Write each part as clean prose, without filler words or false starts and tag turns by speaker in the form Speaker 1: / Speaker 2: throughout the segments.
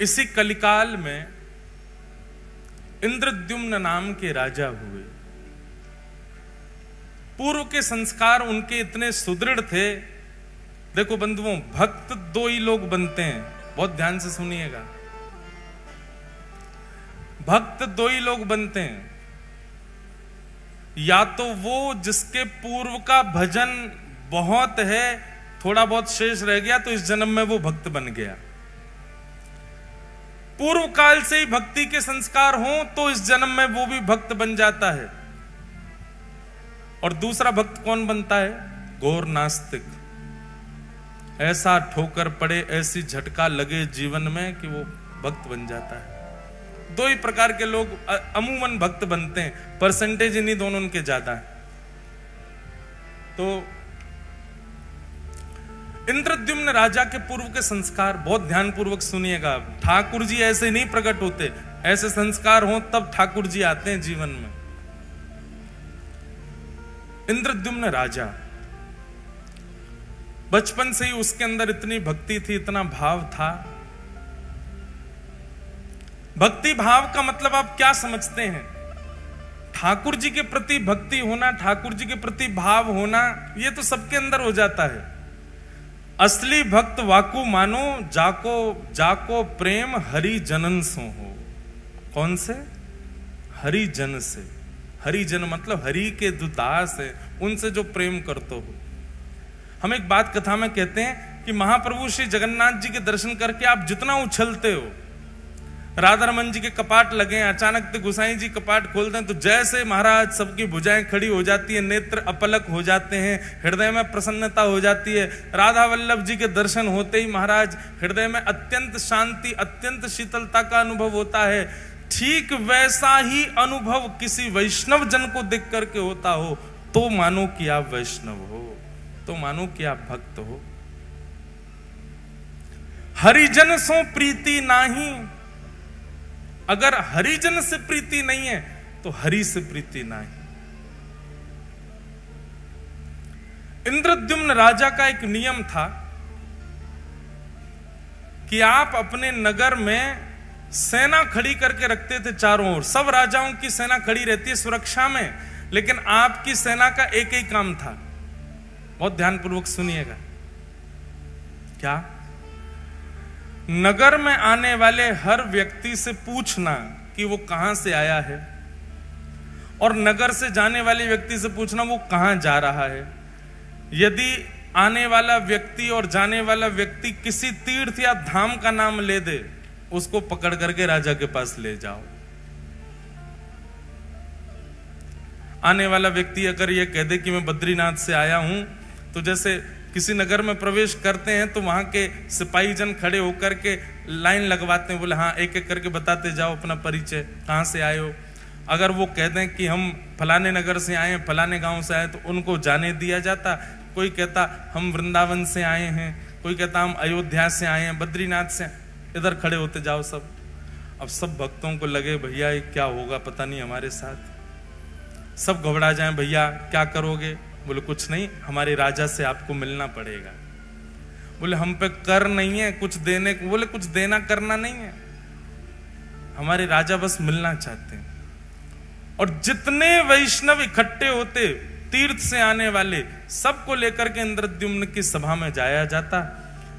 Speaker 1: इसी कलिकाल में इंद्रद्युम्न नाम के राजा हुए। पूर्व के संस्कार उनके इतने सुदृढ़ थे। देखो बंधुओं, भक्त दो ही लोग बनते हैं, बहुत ध्यान से सुनिएगा। भक्त दो ही लोग बनते हैं, या तो वो जिसके पूर्व का भजन बहुत है, थोड़ा बहुत शेष रह गया तो इस जन्म में वो भक्त बन गया। पूर्व काल से ही भक्ति के संस्कार हों तो इस जन्म में वो भी भक्त बन जाता है। और दूसरा भक्त कौन बनता है? घोर नास्तिक। ऐसा ठोकर पड़े, ऐसी झटका लगे जीवन में कि वो भक्त बन जाता है। दो ही प्रकार के लोग अमूमन भक्त बनते हैं, परसेंटेज इन्हीं दोनों के ज्यादा है। तो इंद्रद्युम्न राजा के पूर्व के संस्कार बहुत ध्यानपूर्वक सुनिएगा। ठाकुर जी ऐसे नहीं प्रकट होते, ऐसे संस्कार हो तब ठाकुर जी आते हैं जीवन में। इंद्रद्युम्न राजा, बचपन से ही उसके अंदर इतनी भक्ति थी, इतना भाव था। भक्ति भाव का मतलब आप क्या समझते हैं? ठाकुर जी के प्रति भक्ति होना, ठाकुर जी के प्रति भाव होना, यह तो सबके अंदर हो जाता है। असली भक्त वाकु मानो, जाको जाको प्रेम हरि जनन सो हो। कौन से? हरि जन से। हरि जन मतलब हरि के जो दास है उनसे जो प्रेम करते हो। हम एक बात कथा में कहते हैं कि महाप्रभु श्री जगन्नाथ जी के दर्शन करके आप जितना उछलते हो, राधा रमन जी के कपाट लगे, अचानक से गोसाई जी कपाट खोलते हैं तो जैसे महाराज सबकी भुजाएं खड़ी हो जाती है, नेत्र अपलक हो जाते हैं, हृदय में प्रसन्नता हो जाती है। राधा वल्लभ जी के दर्शन होते ही महाराज हृदय में अत्यंत शांति, अत्यंत शीतलता का अनुभव होता है। ठीक वैसा ही अनुभव किसी वैष्णव जन को देख करके होता हो तो मानो कि आप वैष्णव हो, तो मानो कि आप भक्त हो। हरिजन सो प्रीति नाही, अगर हरिजन से प्रीति नहीं है तो हरि से प्रीति नहीं। इंद्रद्युम्न राजा का एक नियम था कि आप अपने नगर में सेना खड़ी करके रखते थे चारों ओर। सब राजाओं की सेना खड़ी रहती है सुरक्षा में, लेकिन आपकी सेना का एक ही काम था। बहुत ध्यानपूर्वक सुनिएगा। क्या? नगर में आने वाले हर व्यक्ति से पूछना कि वो कहां से आया है, और नगर से जाने वाले व्यक्ति से पूछना वो कहां जा रहा है। यदि आने वाला व्यक्ति और जाने वाला व्यक्ति किसी तीर्थ या धाम का नाम ले दे, उसको पकड़ करके राजा के पास ले जाओ। आने वाला व्यक्ति अगर ये कह दे कि मैं बद्रीनाथ से आया हूं, तो जैसे किसी नगर में प्रवेश करते हैं तो वहां के सिपाही जन खड़े होकर के लाइन लगवाते हैं, बोले हाँ एक एक करके बताते जाओ अपना परिचय, कहां से आए हो। अगर वो कह दें कि हम फलाने नगर से आए हैं, फलाने गांव से आए, तो उनको जाने दिया जाता। कोई कहता हम वृंदावन से आए हैं, कोई कहता हम अयोध्या से आए हैं, बद्रीनाथ से, इधर खड़े होते जाओ सब। अब सब भक्तों को लगे भैया ये क्या होगा पता नहीं हमारे साथ। सब घबरा जाएं, भैया क्या करोगे? बोले कुछ नहीं, हमारे राजा से आपको मिलना पड़ेगा। बोले हम पे कर नहीं है कुछ देने को। बोले कुछ देना करना नहीं है, हमारे राजा बस मिलना चाहते हैं। और जितने वैष्णव इकट्ठे होते तीर्थ से आने वाले, सबको लेकर के इंद्रद्युम्न की सभा में जाया जाता।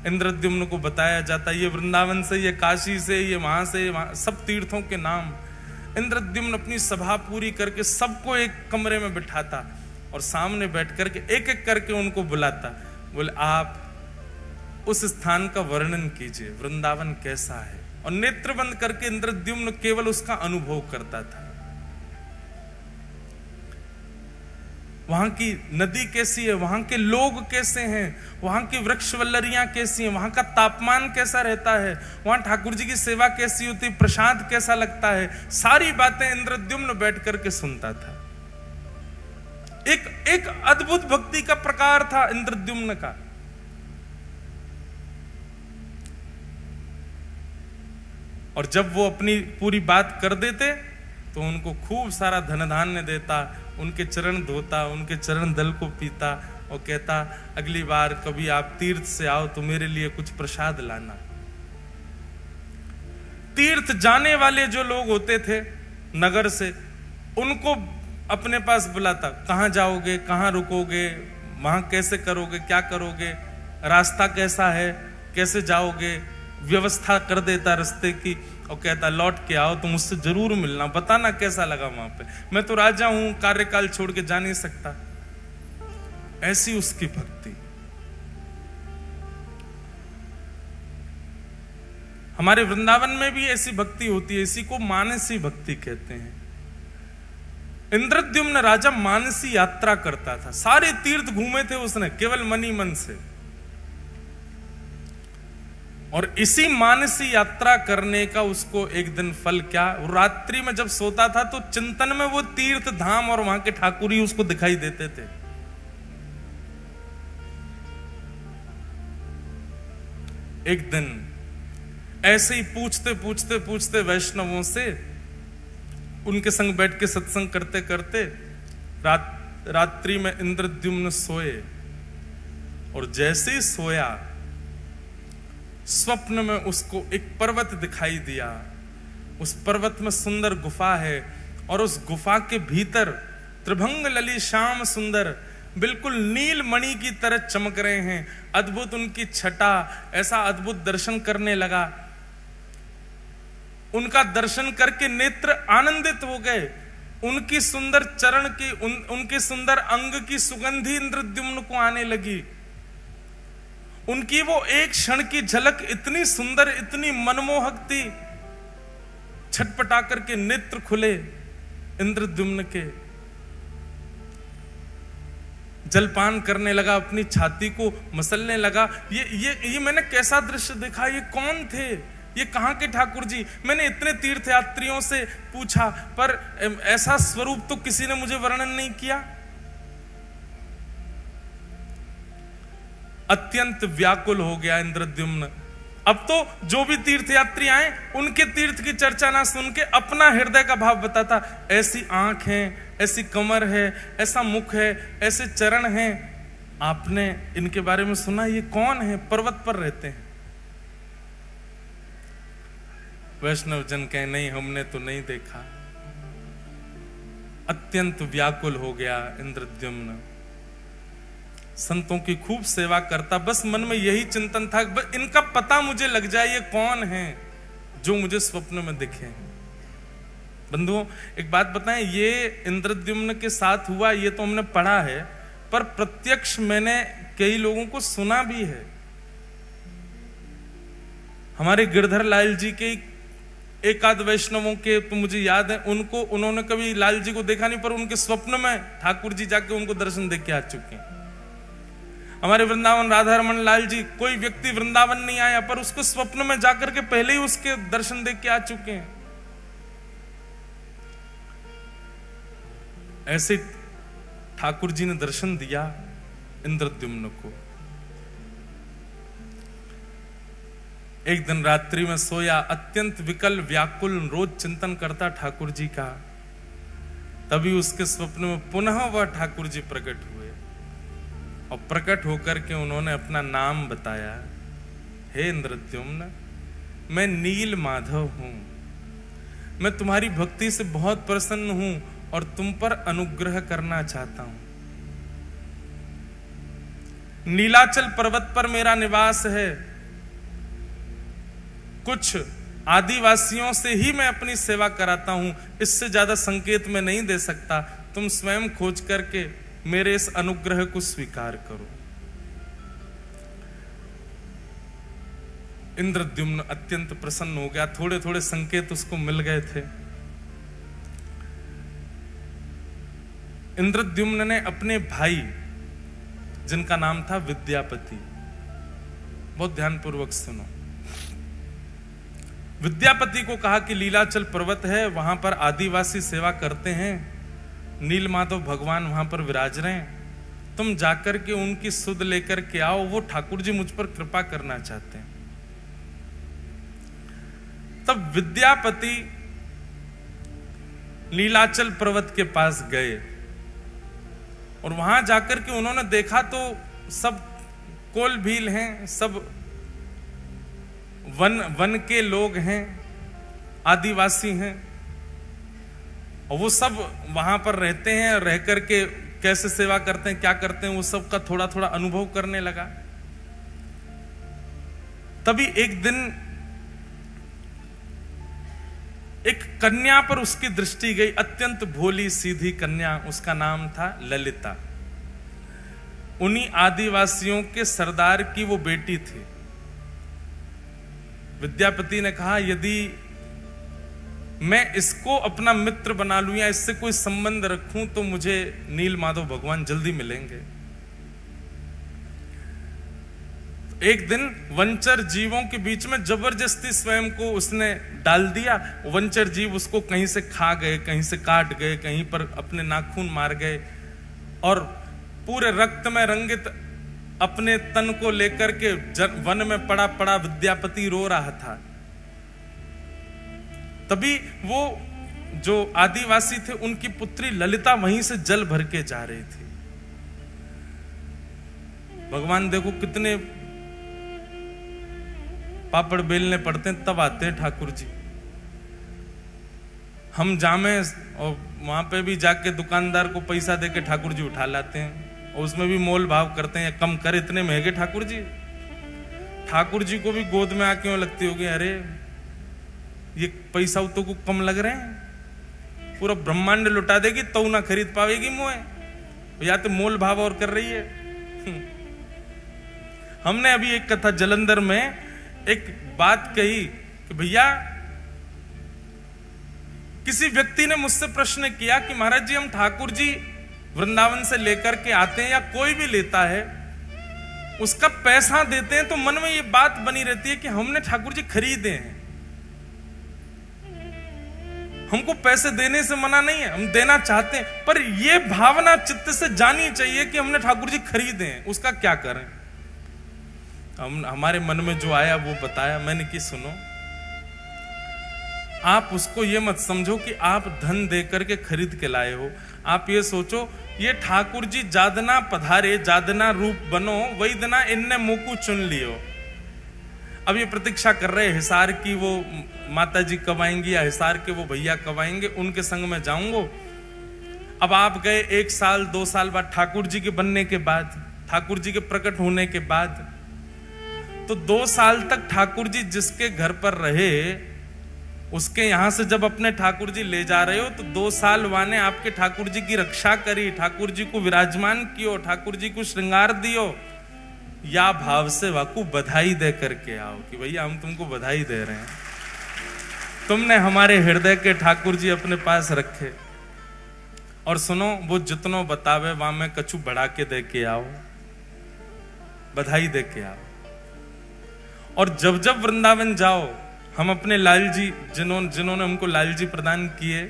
Speaker 1: इंद्रद्युम्न को बताया जाता ये वृंदावन से, ये काशी से, ये वहां से, वहां सब तीर्थों के नाम। इंद्रद्युम्न अपनी सभा पूरी करके सबको एक कमरे में बिठाता और सामने बैठ करके एक एक करके उनको बुलाता। बोले आप उस स्थान का वर्णन कीजिए, वृंदावन कैसा है। और नेत्र बंद करके इंद्रद्युम्न केवल उसका अनुभव करता था। वहां की नदी कैसी है, वहां के लोग कैसे हैं, वहां की वृक्ष वल्लरियां कैसी हैं, वहां का तापमान कैसा रहता है, वहां ठाकुर जी की सेवा कैसी होती, प्रसाद कैसा लगता है, सारी बातें इंद्रद्युम्न बैठ करके सुनता था। एक अद्भुत भक्ति का प्रकार था इंद्रद्युम्न का। और जब वो अपनी पूरी बात कर देते तो उनको खूब सारा धन धान्य देता, उनके चरण धोता, उनके चरण दल को पीता और कहता अगली बार कभी आप तीर्थ से आओ तो मेरे लिए कुछ प्रसाद लाना। तीर्थ जाने वाले जो लोग होते थे नगर से, उनको अपने पास बुलाता, कहाँ जाओगे, कहाँ रुकोगे, वहां कैसे करोगे, क्या करोगे, रास्ता कैसा है, कैसे जाओगे, व्यवस्था कर देता रास्ते की, और कहता लौट के आओ तो मुझसे जरूर मिलना, बताना कैसा लगा वहां पे, मैं तो राजा हूं, कार्यकाल छोड़ के जा नहीं सकता। ऐसी उसकी भक्ति। हमारे वृंदावन में भी ऐसी भक्ति होती है, इसी को मानसी भक्ति कहते हैं। इंद्रद्युम्न राजा मानसी यात्रा करता था, सारे तीर्थ घूमे थे उसने केवल मनी मन से, और इसी मानसी यात्रा करने का उसको एक दिन फल क्या, रात्रि में जब सोता था तो चिंतन में वो तीर्थ धाम और वहां के ठाकुर ही उसको दिखाई देते थे। एक दिन ऐसे ही पूछते पूछते पूछते वैष्णवों से, उनके संग बैठ के सत्संग करते करते रात्रि में इंद्रद्युम्न सोए, और जैसे ही सोया स्वप्न में उसको एक पर्वत दिखाई दिया। उस पर्वत में सुंदर गुफा है, और उस गुफा के भीतर त्रिभंग लली श्याम सुंदर बिल्कुल नील मणि की तरह चमक रहे हैं। अद्भुत उनकी छटा, ऐसा अद्भुत दर्शन करने लगा। उनका दर्शन करके नेत्र आनंदित हो गए। उनकी सुंदर चरण की उनके सुंदर अंग की सुगंधी इंद्रद्युम्न को आने लगी। उनकी वो एक क्षण की झलक इतनी सुंदर, इतनी मनमोहक थी। छटपटा करके नेत्र खुले इंद्रद्युम्न के, जलपान करने लगा, अपनी छाती को मसलने लगा। ये मैंने कैसा दृश्य देखा, ये कौन थे, ये कहां के ठाकुर जी। मैंने इतने तीर्थयात्रियों से पूछा, पर ऐसा स्वरूप तो किसी ने मुझे वर्णन नहीं किया। अत्यंत व्याकुल हो गया इंद्रद्युम्न। अब तो जो भी तीर्थयात्री आए उनके तीर्थ की चर्चा ना सुन के अपना हृदय का भाव बताता। ऐसी आंख है, ऐसी कमर है, ऐसा मुख है, ऐसे चरण हैं, आपने इनके बारे में सुना, ये कौन है, पर्वत पर रहते हैं। वैष्णव जन कहे नहीं, हमने तो नहीं देखा। अत्यंत व्याकुल हो गया इंद्रद्युम्न। संतों की खूब सेवा करता, बस मन में यही चिंतन था, बस इनका पता मुझे लग जाए, ये कौन है जो मुझे स्वप्न में दिखे। बंधुओं एक बात बताएं, ये इंद्रद्युम्न के साथ हुआ ये तो हमने पढ़ा है, पर प्रत्यक्ष मैंने कई लोगों को सुना भी है। हमारे गिरधर लाल जी के एक आध वैष्णवों के तो मुझे याद है, उन्होंने कभी लाल जी को देखा नहीं, पर उनके स्वप्न में ठाकुर जी जाके उनको दर्शन दे के आ चुके हैं। हमारे वृंदावन राधा रमन लाल जी, कोई व्यक्ति वृंदावन नहीं आया पर उसको स्वप्न में जाकर के पहले ही उसके दर्शन दे के आ चुके हैं। ऐसे ठाकुर जी ने दर्शन दिया इंद्रद्युम्न को। एक दिन रात्रि में सोया, अत्यंत विकल व्याकुल, रोज चिंतन करता ठाकुर जी का। तभी उसके स्वप्न में पुनः वह ठाकुर जी प्रकट हुए, और प्रकट होकर के उन्होंने अपना नाम बताया। हे इंद्रद्युम्न, मैं नील माधव हूं, मैं तुम्हारी भक्ति से बहुत प्रसन्न हूं और तुम पर अनुग्रह करना चाहता हूं। नीलाचल पर्वत पर मेरा निवास है। कुछ आदिवासियों से ही मैं अपनी सेवा कराता हूं, इससे ज्यादा संकेत मैं नहीं दे सकता। तुम स्वयं खोज करके मेरे इस अनुग्रह को स्वीकार करो। इंद्रद्युम्न अत्यंत प्रसन्न हो गया। थोड़े थोड़े संकेत उसको मिल गए थे। इंद्रद्युम्न ने अपने भाई, जिनका नाम था विद्यापति, बहुत ध्यानपूर्वक सुनो, विद्यापति को कहा कि लीलाचल पर्वत है, वहां पर आदिवासी सेवा करते हैं, नीलमाधव भगवान वहां पर विराज रहे हैं, तुम जाकर के उनकी सुध लेकर के आओ, वो ठाकुर जी मुझ पर कृपा करना चाहते हैं। तब विद्यापति नीलाचल पर्वत के पास गए, और वहां जाकर के उन्होंने देखा तो सब कोल भील हैं, सब वन के लोग हैं, आदिवासी हैं और वो सब वहां पर रहते हैं, रह करके कैसे सेवा करते हैं, क्या करते हैं, वो सब का थोड़ा थोड़ा अनुभव करने लगा। तभी एक दिन एक कन्या पर उसकी दृष्टि गई, अत्यंत भोली सीधी कन्या, उसका नाम था ललिता। उन्हीं आदिवासियों के सरदार की वो बेटी थी। विद्यापति ने कहा यदि मैं इसको अपना मित्र बना लूं या इससे कोई संबंध रखूं तो मुझे नील माधव भगवान जल्दी मिलेंगे। एक दिन वंचर जीवों के बीच में जबरदस्ती स्वयं को उसने डाल दिया। वंचर जीव उसको कहीं से खा गए, कहीं से काट गए, कहीं पर अपने नाखून मार गए और पूरे रक्त में रंगित अपने तन को लेकर के वन में पड़ा पड़ा विद्यापति रो रहा था। तभी वो जो आदिवासी थे उनकी पुत्री ललिता वहीं से जल भर के जा रही थी। भगवान देखो कितने पापड़ बेलने पड़ते हैं तब आते हैं ठाकुर जी। हम जामे और वहां पे भी जाके दुकानदार को पैसा देके ठाकुर जी उठा लाते हैं और उसमें भी मोल भाव करते हैं, कम कर, इतने महंगे ठाकुर जी। ठाकुर जी को भी गोद में आके लगती होगी अरे ये पैसा तो को कम लग रहे हैं, पूरा ब्रह्मांड लुटा देगी तो ना खरीद पावेगी मुए, या तो मोल भाव और कर रही है। हमने अभी एक कथा जलंधर में एक बात कही कि भैया किसी व्यक्ति ने मुझसे प्रश्न किया कि महाराज जी हम ठाकुर जी वृंदावन से लेकर के आते हैं या कोई भी लेता है उसका पैसा देते हैं तो मन में ये बात बनी रहती है कि हमने ठाकुर जी खरीदे हैं। हमको पैसे देने से मना नहीं है, हम देना चाहते हैं, पर यह भावना चित्त से जानी चाहिए कि हमने ठाकुर जी खरीदे हैं, उसका क्या करें। हमारे मन में जो आया वो बताया। मैंने कि सुनो, आप उसको ये मत समझो कि आप धन दे करके खरीद के लाए हो। आप ये सोचो ये ठाकुर जी जादना पधारे, जादना रूप बनो, वही दना इनने मुकु चुन लियो। अब ये प्रतीक्षा कर रहे हिसार की वो माता जी कब आएंगी या हिसार के वो भैया कब आएंगे, उनके संग में जाऊंगा। अब आप गए 1 साल 2 साल बाद, ठाकुर जी के बनने के बाद, ठाकुर जी के प्रकट होने के बाद, तो 2 साल तक ठाकुर जी जिसके घर पर रहे उसके यहां से जब अपने ठाकुर जी ले जा रहे हो तो 2 साल वाने आपके ठाकुर जी की रक्षा करी, ठाकुर जी को विराजमान कियो, ठाकुर जी को श्रृंगार दियो, या भाव से वाकू बधाई दे करके आओ कि भैया हम तुमको बधाई दे रहे हैं, तुमने हमारे हृदय के ठाकुर जी अपने पास रखे। और सुनो, वो जितनो बतावे वहां में कछु बढ़ा के दे के आओ, बधाई दे के आओ। और जब जब वृंदावन जाओ, हम अपने लाल जी जिन्होंने हमको लाल जी प्रदान किए,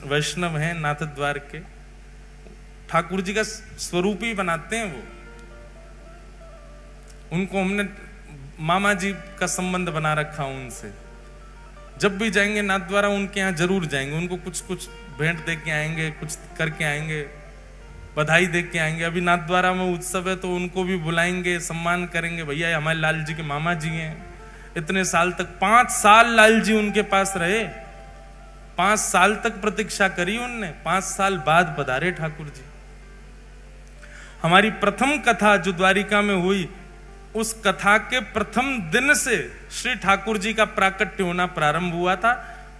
Speaker 1: वैष्णव हैं, नाथ द्वार के, ठाकुर जी का स्वरूप ही बनाते हैं वो। उनको हमने मामा जी का संबंध बना रखा उनसे। जब भी जाएंगे नाथ द्वारा उनके यहाँ जरूर जाएंगे, उनको कुछ कुछ भेंट दे के आएंगे, कुछ करके आएंगे, बधाई दे के आएंगे। अभी नाथ द्वारा में उत्सव है तो उनको भी बुलाएंगे, सम्मान करेंगे, भैया हमारे लाल जी के मामा जी हैं। इतने साल तक 5 साल लाल जी उनके पास रहे, 5 साल तक प्रतीक्षा करी उनने, 5 साल बाद पधारे ठाकुर जी। हमारी प्रथम कथा जो द्वारिका में हुई, उस कथा के प्रथम दिन से श्री ठाकुर जी का प्राकट्य होना प्रारंभ हुआ था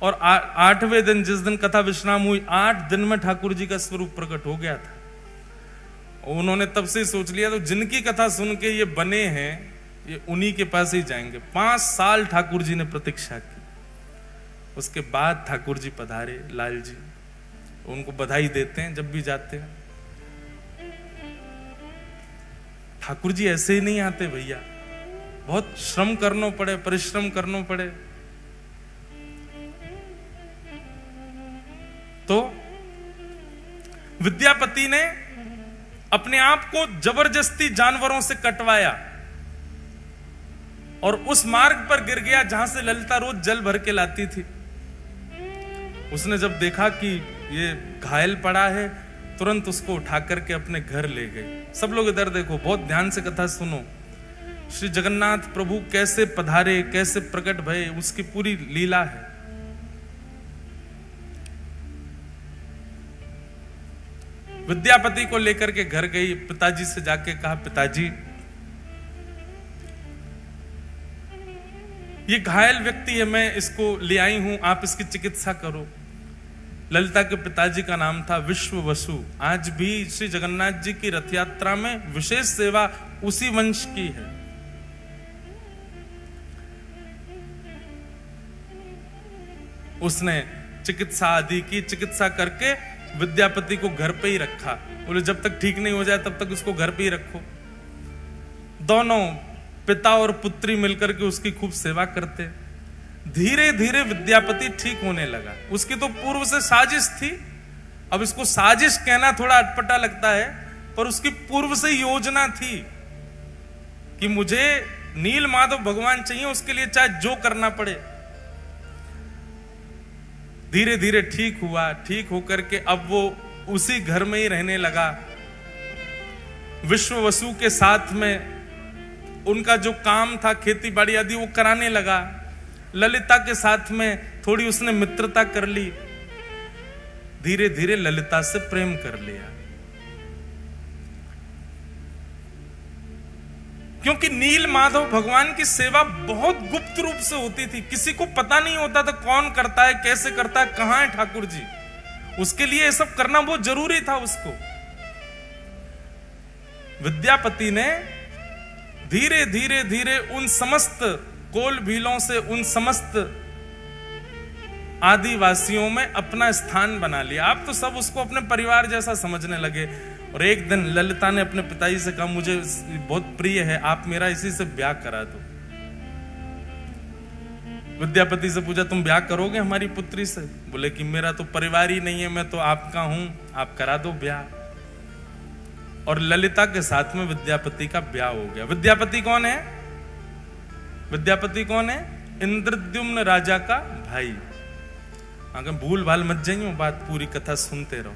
Speaker 1: और 8वें दिन जिस दिन कथा विश्राम हुई, 8 दिन में ठाकुर जी का स्वरूप प्रकट हो गया था। उन्होंने तब से सोच लिया तो जिनकी कथा सुन के ये बने हैं ये उन्हीं के पास ही जाएंगे। 5 साल ठाकुर जी ने प्रतीक्षा की, उसके बाद ठाकुर जी पधारे लाल जी। उनको बधाई देते हैं जब भी जाते हैं। ठाकुर जी ऐसे ही नहीं आते भैया, बहुत श्रम करना पड़े, परिश्रम करना पड़े। तो विद्यापति ने अपने आप को जबरदस्ती जानवरों से कटवाया और उस मार्ग पर गिर गया जहां से ललिता रोज जल भर के लाती थी। उसने जब देखा कि ये घायल पड़ा है, तुरंत उसको उठा करके अपने घर ले गई। सब लोग इधर देखो, बहुत ध्यान से कथा सुनो। श्री जगन्नाथ प्रभु कैसे पधारे, कैसे प्रकट भये, उसकी पूरी लीला है। विद्यापति को लेकर के घर गई, पिताजी से जाके कहा, पिताजी ये घायल व्यक्ति है, मैं इसको ले आई हूं, आप इसकी चिकित्सा करो। ललिता के पिताजी का नाम था विश्ववसु। आज भी श्री जगन्नाथ जी की रथ यात्रा में विशेष सेवा उसी वंश की है। उसने चिकित्सा आदि की, चिकित्सा करके विद्यापति को घर पे ही रखा। बोले जब तक ठीक नहीं हो जाए तब तक उसको घर पे ही रखो। दोनों पिता और पुत्री मिलकर के उसकी खूब सेवा करते। धीरे धीरे विद्यापति ठीक होने लगा। उसकी तो पूर्व से साजिश थी, अब इसको साजिश कहना थोड़ा अटपटा लगता है, पर उसकी पूर्व से योजना थी कि मुझे नील माधव भगवान चाहिए, उसके लिए चाहे जो करना पड़े। धीरे धीरे ठीक हुआ, ठीक होकर के अब वो उसी घर में ही रहने लगा। विश्ववसु के साथ में उनका जो काम था, खेती बाड़ी आदि, वो कराने लगा। ललिता के साथ में थोड़ी उसने मित्रता कर ली। धीरे धीरे ललिता से प्रेम कर लिया, क्योंकि नील माधव भगवान की सेवा बहुत गुप्त रूप से होती थी। किसी को पता नहीं होता था कौन करता है, कैसे करता है, कहां है ठाकुर जी। उसके लिए ये सब करना बहुत जरूरी था उसको। विद्यापति ने धीरे धीरे धीरे उन समस्त कोल भीलों से, उन समस्त आदिवासियों में अपना स्थान बना लिया। आप तो सब उसको अपने परिवार जैसा समझने लगे। और एक दिन ललिता ने अपने पिताजी से कहा, मुझे बहुत प्रिय है, आप मेरा इसी से ब्याह करा दो। विद्यापति से पूछा, तुम ब्याह करोगे हमारी पुत्री से? बोले कि मेरा तो परिवार ही नहीं है, मैं तो आपका हूं, आप करा दो ब्याह। और ललिता के साथ में विद्यापति का ब्याह हो गया। विद्यापति कौन है? विद्यापति कौन है? इंद्रद्युम्न राजा का भाई। अगर भूल भाल मत जाइए, बात पूरी कथा सुनते रहो।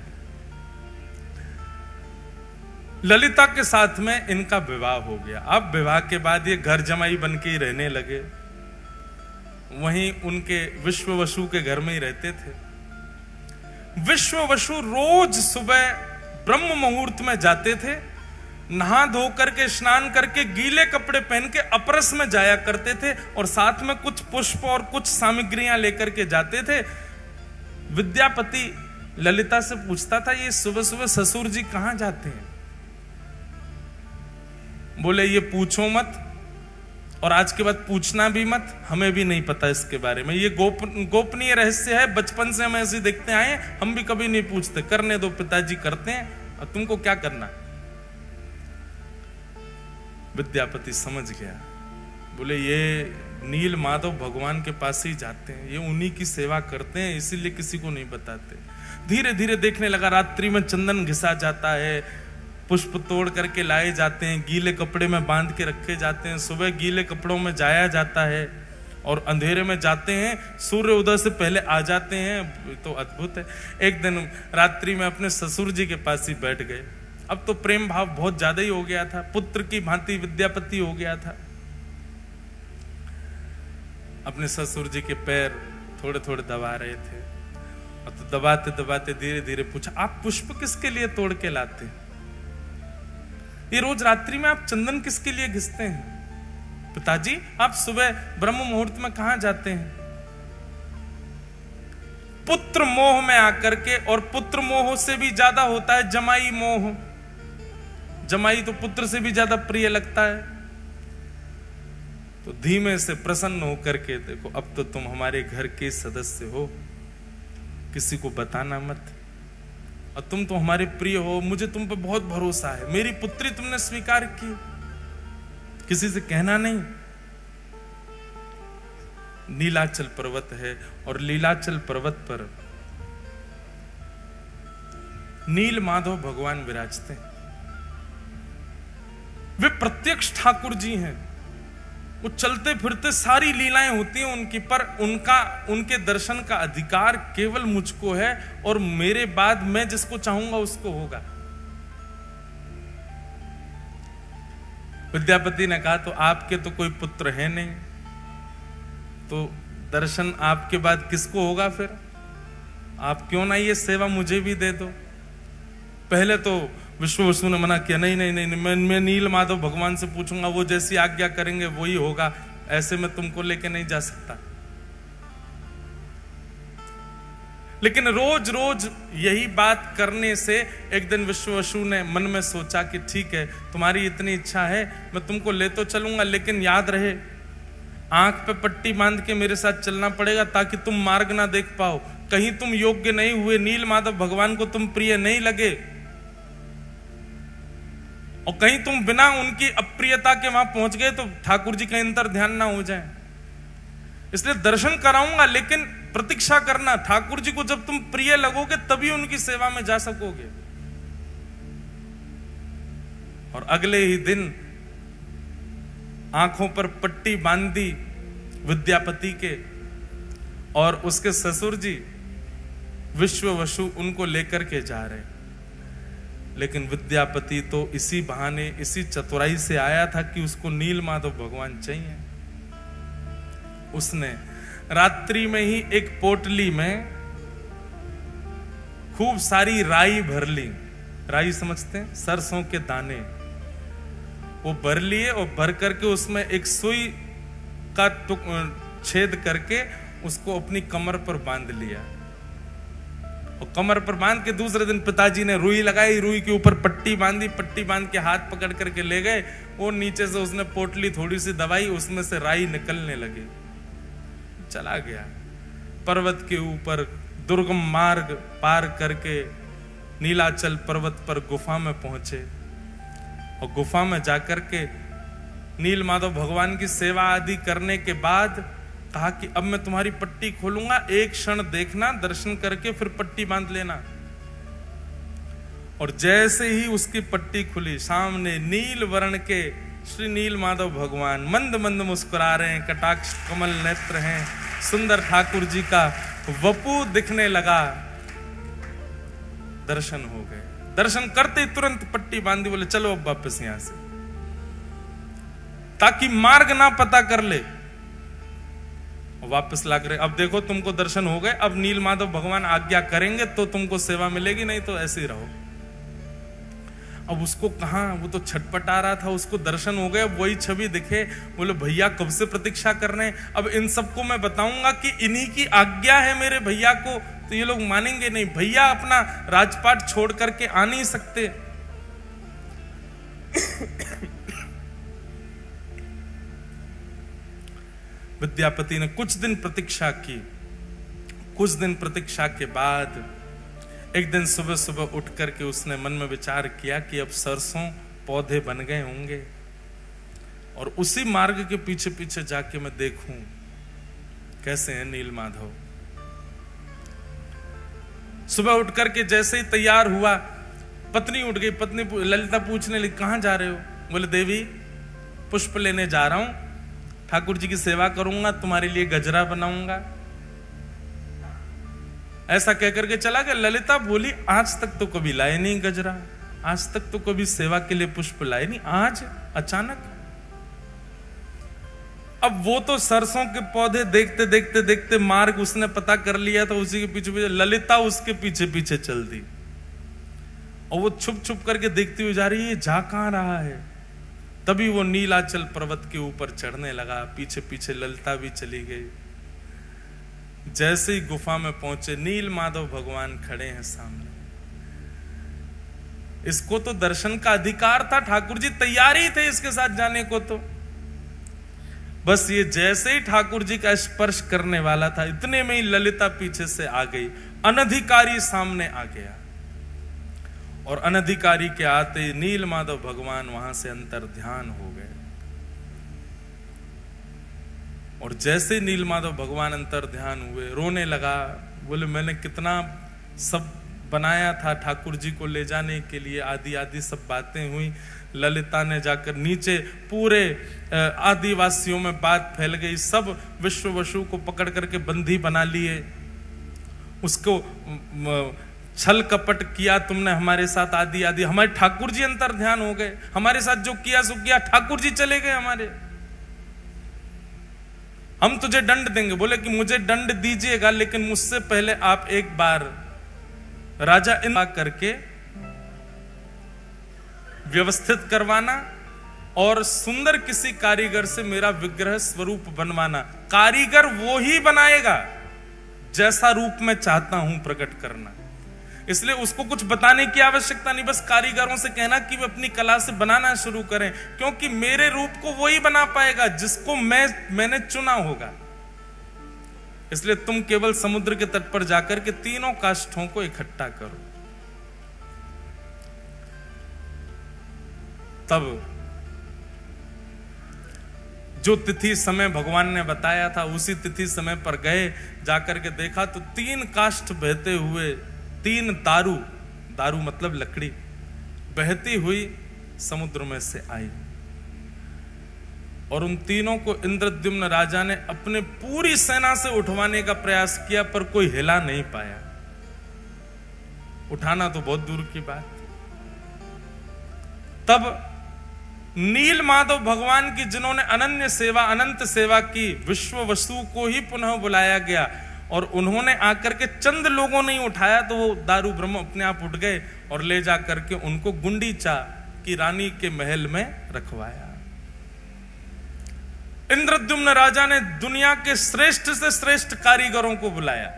Speaker 1: ललिता के साथ में इनका विवाह हो गया। अब विवाह के बाद ये घर जमाई बन के ही रहने लगे। वहीं उनके विश्ववसु के घर में ही रहते थे। विश्ववसु रोज सुबह ब्रह्म मुहूर्त में जाते थे, नहा धो करके, स्नान करके, गीले कपड़े पहन के अपरस में जाया करते थे और साथ में कुछ पुष्प और कुछ सामग्रियां लेकर के जाते थे। विद्यापति ललिता से पूछता था, ये सुबह सुबह ससुर जी कहां जाते हैं? बोले ये पूछो मत, और आज के बाद पूछना भी मत, हमें भी नहीं पता इसके बारे में। ये गोपनीय रहस्य है, बचपन से हम ऐसे देखते आए, हम भी कभी नहीं पूछते। करने दो, पिताजी करते हैं, और तुमको क्या करना। विद्यापति समझ गया। बोले ये नील माधव भगवान के पास ही जाते हैं, ये उन्हीं की सेवा करते हैं, इसीलिए किसी को नहीं बताते। धीरे धीरे देखने लगा, रात्रि में चंदन घिसा जाता है, पुष्प तोड़ करके लाए जाते हैं, गीले कपड़े में बांध के रखे जाते हैं, सुबह गीले कपड़ों में जाया जाता है और अंधेरे में जाते हैं, सूर्य उदय से पहले आ जाते हैं। तो अद्भुत है। एक दिन रात्रि में अपने ससुर जी के पास ही बैठ गए। अब तो प्रेम भाव बहुत ज्यादा ही हो गया था, पुत्र की भांति विद्यापति हो गया था। अपने ससुर जी के पैर थोड़े थोड़े दबा रहे थे, और तो दबाते दबाते धीरे धीरे पूछा, आप पुष्प किसके लिए तोड़ के लाते हैं? ये रोज रात्रि में आप चंदन किसके लिए घिसते हैं? पिताजी आप सुबह ब्रह्म मुहूर्त में कहां जाते हैं? पुत्र मोह में आकर के, और पुत्र मोह से भी ज्यादा होता है जमाई मोह। जमाई तो पुत्र से भी ज्यादा प्रिय लगता है। तो धीमे से प्रसन्न होकर के, देखो अब तो तुम हमारे घर के सदस्य हो, किसी को बताना मत, और तुम तो हमारे प्रिय हो, मुझे तुम पे बहुत भरोसा है, मेरी पुत्री तुमने स्वीकार की, किसी से कहना नहीं। नीलाचल पर्वत है, और लीलाचल पर्वत पर नील माधव भगवान विराजते हैं। वे प्रत्यक्ष ठाकुर जी हैं। वो चलते फिरते सारी लीलाएं होती हैं उनकी, पर उनके दर्शन का अधिकार केवल मुझको है, और मेरे बाद मैं जिसको चाहूंगा उसको होगा। विद्यापति ने कहा तो आपके तो कोई पुत्र है नहीं, तो दर्शन आपके बाद किसको होगा फिर? आप क्यों ना ये सेवा मुझे भी दे दो। पहले तो विश्ववसु ने मना किया, नहीं नहीं नहीं, मैं नील माधव भगवान से पूछूंगा, वो जैसी आज्ञा करेंगे वही होगा, ऐसे में तुमको लेके नहीं जा सकता। लेकिन रोज रोज यही बात करने से एक दिन विश्ववसु ने मन में सोचा कि ठीक है, तुम्हारी इतनी इच्छा है, मैं तुमको ले तो चलूंगा, लेकिन याद रहे आंख पे पट्टी बांध के मेरे साथ चलना पड़ेगा, ताकि तुम मार्ग ना देख पाओ। कहीं तुम योग्य नहीं हुए, नील माधव भगवान को तुम प्रिय नहीं लगे, और कहीं तुम बिना उनकी अप्रियता के वहां पहुंच गए तो ठाकुर जी का अंतर ध्यान ना हो जाए। इसलिए दर्शन कराऊंगा, लेकिन प्रतीक्षा करना, ठाकुर जी को जब तुम प्रिय लगोगे तभी उनकी सेवा में जा सकोगे। और अगले ही दिन आंखों पर पट्टी बांधी विद्यापति के, और उसके ससुर जी विश्ववसु उनको लेकर के जा रहे। लेकिन विद्यापति तो इसी बहाने, इसी चतुराई से आया था कि उसको नील माधव भगवान चाहिए। उसने रात्रि में ही एक पोटली में खूब सारी राई भर ली। राई समझते हैं, सरसों के दाने, वो भर लिए, और भर करके उसमें एक सुई का छेद करके उसको अपनी कमर पर बांध लिया। और कमर पर बांध के दूसरे दिन पिताजी ने रुई लगाई, रुई के ऊपर पट्टी बांधी, पट्टी बांध के हाथ पकड़ करके ले गए। वो नीचे से उसने पोटली थोड़ी सी दबाई, उसमें से राई निकलने लगी। चला गया पर्वत के ऊपर, दुर्गम मार्ग पार करके नीलाचल पर्वत पर गुफा में पहुंचे। और गुफा में जाकर के नील माधव भगवान की सेवा आदि करने के बाद कहा कि अब मैं तुम्हारी पट्टी खोलूंगा, एक क्षण देखना, दर्शन करके फिर पट्टी बांध लेना। और जैसे ही उसकी पट्टी खुली, सामने नील वर्ण के श्री नील माधव भगवान मंद मंद मुस्कुरा रहे हैं, कटाक्ष कमल नेत्र हैं, सुंदर ठाकुर जी का वपु दिखने लगा। दर्शन हो गए। दर्शन करते तुरंत पट्टी बांधी, बोले चलो अब वापस यहां से, ताकि मार्ग ना पता कर ले। वापस लाग रहे, अब देखो तुमको दर्शन हो गए, अब नील माधव भगवान आज्ञा करेंगे तो तुमको सेवा मिलेगी, नहीं तो ऐसे ही रहो। अब उसको कहां, वो तो छटपटा रहा था, उसको दर्शन हो गए, वही छवि दिखे, बोले भैया कब से प्रतीक्षा कर रहे हैं, अब इन सबको मैं बताऊंगा कि इन्हीं की आज्ञा है मेरे भैया को, तो ये लोग मानेंगे नहीं। भैया अपना राजपाट छोड़ करके आ नहीं सकते। विद्यापति ने कुछ दिन प्रतीक्षा की। कुछ दिन प्रतीक्षा के बाद एक दिन सुबह सुबह उठ करके उसने मन में विचार किया कि अब सरसों पौधे बन गए होंगे, और उसी मार्ग के पीछे पीछे जाके मैं देखूं कैसे है नील माधव। सुबह उठ करके जैसे ही तैयार हुआ, पत्नी उठ गई। पत्नी ललिता पूछने लगी, कहां जा रहे हो? बोले देवी पुष्प लेने जा रहा हूं, ठाकुर जी की सेवा करूंगा, तुम्हारे लिए गजरा बनाऊंगा। ऐसा कहकर के चला गया। ललिता बोली, आज तक तो कभी लाए नहीं गजरा, आज तक तो कभी सेवा के लिए पुष्प लाए नहीं, आज अचानक। अब वो तो सरसों के पौधे देखते देखते देखते मार्ग उसने पता कर लिया, तो उसी के पीछे पीछे ललिता उसके पीछे पीछे चल दी, और वो छुप छुप करके देखती हुई जा रही है, जा कहां रहा है। तभी वो नीलाचल पर्वत के ऊपर चढ़ने लगा, पीछे पीछे ललिता भी चली गई। जैसे ही गुफा में पहुंचे, नील माधव भगवान खड़े हैं सामने। इसको तो दर्शन का अधिकार था, ठाकुर जी तैयार ही थे इसके साथ जाने को। तो बस ये जैसे ही ठाकुर जी का स्पर्श करने वाला था, इतने में ही ललिता पीछे से आ गई, अनधिकारी सामने आ गया। और अनधिकारी के आते नील माधव भगवान वहां से अंतर ध्यान हो गए। और जैसे नील माधव भगवान अंतर ध्यान हुए, रोने लगा। बोले मैंने कितना सब बनाया था ठाकुर जी को ले जाने के लिए, आदि आदि सब बातें हुई। ललिता ने जाकर नीचे पूरे आदिवासियों में बात फैल गई, सब विश्ववसु को पकड़ करके बंदी बना लिए, उसको छल कपट किया तुमने हमारे साथ, आदि आदि। हमारे ठाकुर जी अंतर ध्यान हो गए, हमारे साथ जो किया सो किया, ठाकुर जी चले गए हमारे। हम तुझे दंड देंगे। बोले कि मुझे दंड दीजिएगा, लेकिन मुझसे पहले आप एक बार राजा इंद्र करके व्यवस्थित करवाना और सुंदर किसी कारीगर से मेरा विग्रह स्वरूप बनवाना। कारीगर वो ही बनाएगा जैसा रूप मैं चाहता हूं प्रकट करना, इसलिए उसको कुछ बताने की आवश्यकता नहीं। बस कारीगरों से कहना कि वे अपनी कला से बनाना शुरू करें, क्योंकि मेरे रूप को वही बना पाएगा जिसको मैंने चुना होगा। इसलिए तुम केवल समुद्र के तट पर जाकर के तीनों काष्ठों को इकट्ठा करो। तब जो तिथि समय भगवान ने बताया था उसी तिथि समय पर गए, जाकर के देखा तो 3 काष्ठ बहते हुए, 3 दारू मतलब लकड़ी बहती हुई समुद्र में से आई, और उन तीनों को इंद्रद्युम्न राजा ने अपने पूरी सेना से उठवाने का प्रयास किया, पर कोई हिला नहीं पाया। उठाना तो बहुत दूर की बात। तब नील माधव भगवान की, जिन्होंने अनन्य सेवा, अनंत सेवा की, विश्व वसु को ही पुनः बुलाया गया, और उन्होंने आकर के चंद लोगों ने उठाया तो वो दारू ब्रह्म अपने आप उठ गए और ले जाकर के उनको गुंडीचा की रानी के महल में रखवाया। इंद्रद्युम्न राजा ने दुनिया के श्रेष्ठ से श्रेष्ठ कारीगरों को बुलाया।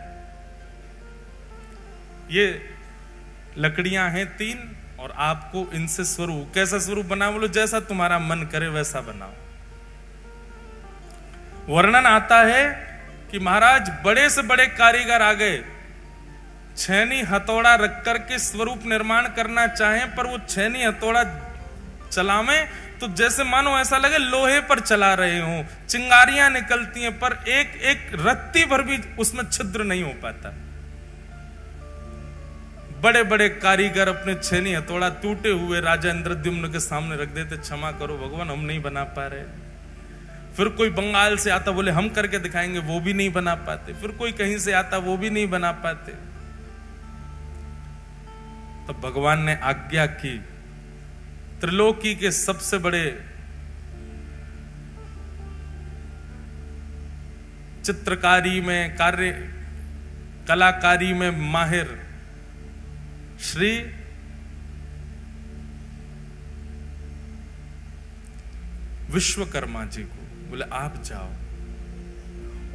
Speaker 1: ये लकड़ियां हैं 3, और आपको इनसे स्वरूप, कैसा स्वरूप बना, बोलो जैसा तुम्हारा मन करे वैसा बनाओ। वर्णन आता है कि महाराज बड़े से बड़े कारीगर आ गए, छेनी हथौड़ा रख करके स्वरूप निर्माण करना चाहें, पर वो छेनी हथौड़ा चलावें तो जैसे मानो ऐसा लगे लोहे पर चला रहे हो, चिंगारियां निकलती हैं, पर एक एक रत्ती भर भी उसमें छिद्र नहीं हो पाता। बड़े बड़े कारीगर अपने छेनी हथौड़ा टूटे हुए राजा इंद्रद्युम्न के सामने रख देते, क्षमा करो भगवान हम नहीं बना पा रहे। फिर कोई बंगाल से आता, बोले हम करके दिखाएंगे, वो भी नहीं बना पाते। फिर कोई कहीं से आता, वो भी नहीं बना पाते। तो भगवान ने आज्ञा की, त्रिलोकी के सबसे बड़े चित्रकारी में, कलाकारी में माहिर श्री विश्वकर्मा जी को, बोले आप जाओ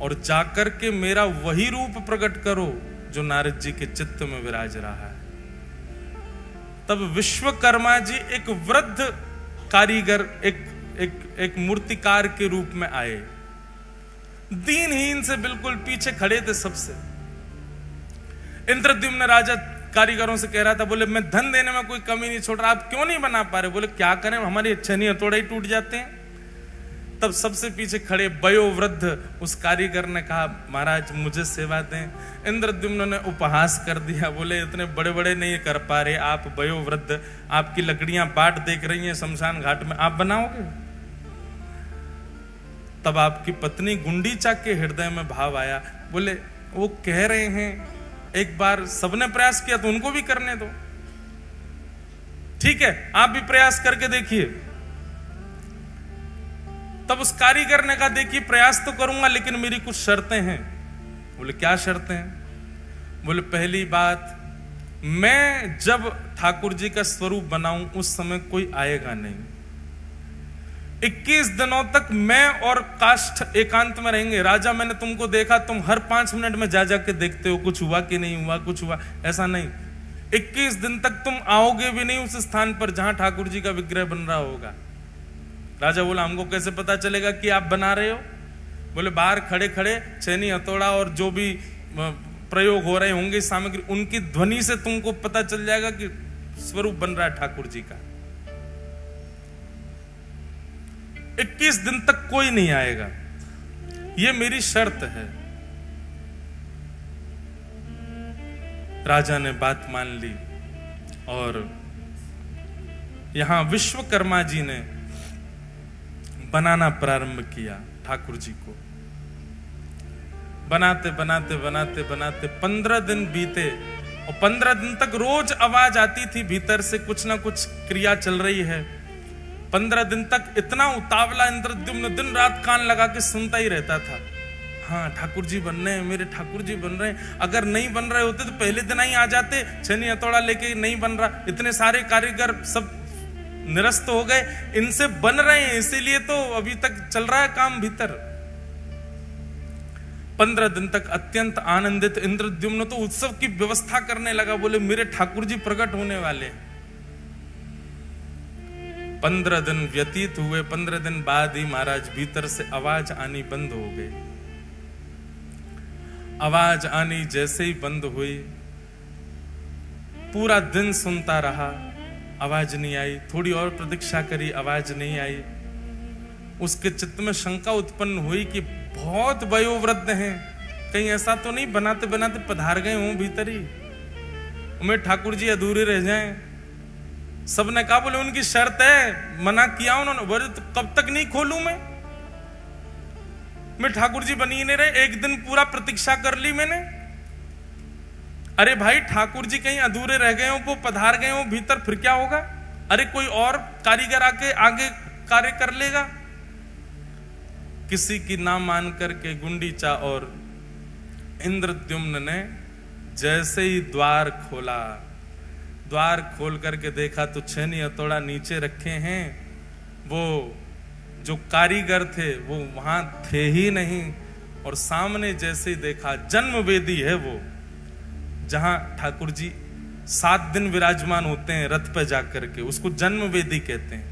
Speaker 1: और जाकर के मेरा वही रूप प्रकट करो जो नारद जी के चित्त में विराज रहा है। तब विश्वकर्मा जी एक वृद्ध कारीगर, एक मूर्तिकार के रूप में आए, दीनहीन से बिल्कुल पीछे खड़े थे सबसे। इंद्रद्युम्न राजा कारीगरों से कह रहा था, बोले मैं धन देने में कोई कमी नहीं छोड़ रहा, आप क्यों नहीं बना पा रहे? बोले क्या करें, हमारी छेनी हथौड़ा ही टूट जाते हैं। तब सबसे पीछे खड़े वयोवृद्ध उस कारीगर ने कहा, महाराज मुझे सेवा दें। इंद्रद्युम्न ने उपहास कर दिया, बोले इतने बड़े बड़े नहीं कर पा रहे आप वयोवृद्ध, आपकी लकड़ियां बाट देख रही हैं शमशान घाट में, आप बनाओगे? तब आपकी पत्नी गुंडीचा के हृदय में भाव आया, बोले वो कह रहे हैं, एक बार सबने प्रयास किया तो उनको भी करने दो, ठीक है आप भी प्रयास करके देखिए। तब उस कारीगर ने कहा, देखिए प्रयास तो करूंगा लेकिन मेरी कुछ शर्तें हैं। बोले क्या शर्तें हैं? बोले पहली बात, मैं जब ठाकुर जी का स्वरूप बनाऊं उस समय कोई आएगा नहीं। 21 दिनों तक मैं और काष्ठ एकांत में रहेंगे। राजा मैंने तुमको देखा, तुम हर 5 मिनट में जा जाके देखते हो कुछ हुआ कि नहीं हुआ, कुछ हुआ, ऐसा नहीं। 21 दिन तक तुम आओगे भी नहीं उस स्थान पर जहां ठाकुर जी का विग्रह बन रहा होगा। राजा बोला, हमको कैसे पता चलेगा कि आप बना रहे हो? बोले बाहर खड़े खड़े छेनी हथौड़ा और जो भी प्रयोग हो रहे होंगे सामग्री, उनकी ध्वनि से तुमको पता चल जाएगा कि स्वरूप बन रहा है ठाकुर जी का। 21 दिन तक कोई नहीं आएगा, ये मेरी शर्त है। राजा ने बात मान ली और यहां विश्वकर्मा जी ने बनाना प्रारंभ किया ठाकुर जी को। बनाते बनाते बनाते बनाते 15 दिन बीते और 15 दिन तक रोज आवाज आती थी भीतर से, कुछ ना कुछ क्रिया चल रही है। 15 दिन तक इतना उतावला इंद्रद्युम्न दिन रात कान लगा के सुनता ही रहता था। हाँ ठाकुर जी बन रहे हैं, मेरे ठाकुर जी बन रहे हैं। अगर नहीं बन रहे होते तो पहले दिन ही आ जाते, छेनी हथौड़ा लेके नहीं बन रहा। इतने सारे कारीगर सब निरस्त हो गए, इनसे बन रहे हैं, इसीलिए तो अभी तक चल रहा है काम भीतर। 15 दिन तक अत्यंत आनंदित इंद्रद्युम्न तो उत्सव की व्यवस्था करने लगा, बोले मेरे ठाकुर जी प्रकट होने वाले हैं। 15 दिन व्यतीत हुए, 15 दिन बाद ही महाराज भीतर से आवाज आनी बंद हो गई। आवाज आनी जैसे ही बंद हुई, पूरा दिन सुनता रहा, आवाज नहीं आई। थोड़ी और प्रतीक्षा करी, आवाज नहीं आई। उसके चित्त में शंका उत्पन्न हुई कि बहुत वयोवृद्ध हैं, कहीं ऐसा तो नहीं बनाते बनाते पधार गए हों भीतर ही, मेरे ठाकुर जी अधूरे रह जाएं। सबने कहा, बोले उनकी शर्त है, मना किया उन्होंने, बोले तो कब तक नहीं खोलूं मैं ठाकुर जी बनी नहीं रहे, एक दिन पूरा प्रतीक्षा कर ली मैंने। अरे भाई ठाकुर जी कहीं अधूरे रह गए हो, वो पधार गए हो भीतर, फिर क्या होगा? अरे कोई और कारीगर आके आगे कार्य कर लेगा। किसी की ना मान करके गुंडीचा और इंद्रद्युम्न ने जैसे ही द्वार खोला, द्वार खोल करके देखा तो छेनी हथौड़ा नीचे रखे हैं। वो जो कारीगर थे वो वहां थे ही नहीं, और सामने जैसे ही देखा जन्म वेदी है वो, जहां ठाकुर जी 7 दिन विराजमान होते हैं रथ पे जाकर के, उसको जन्म वेदी कहते हैं,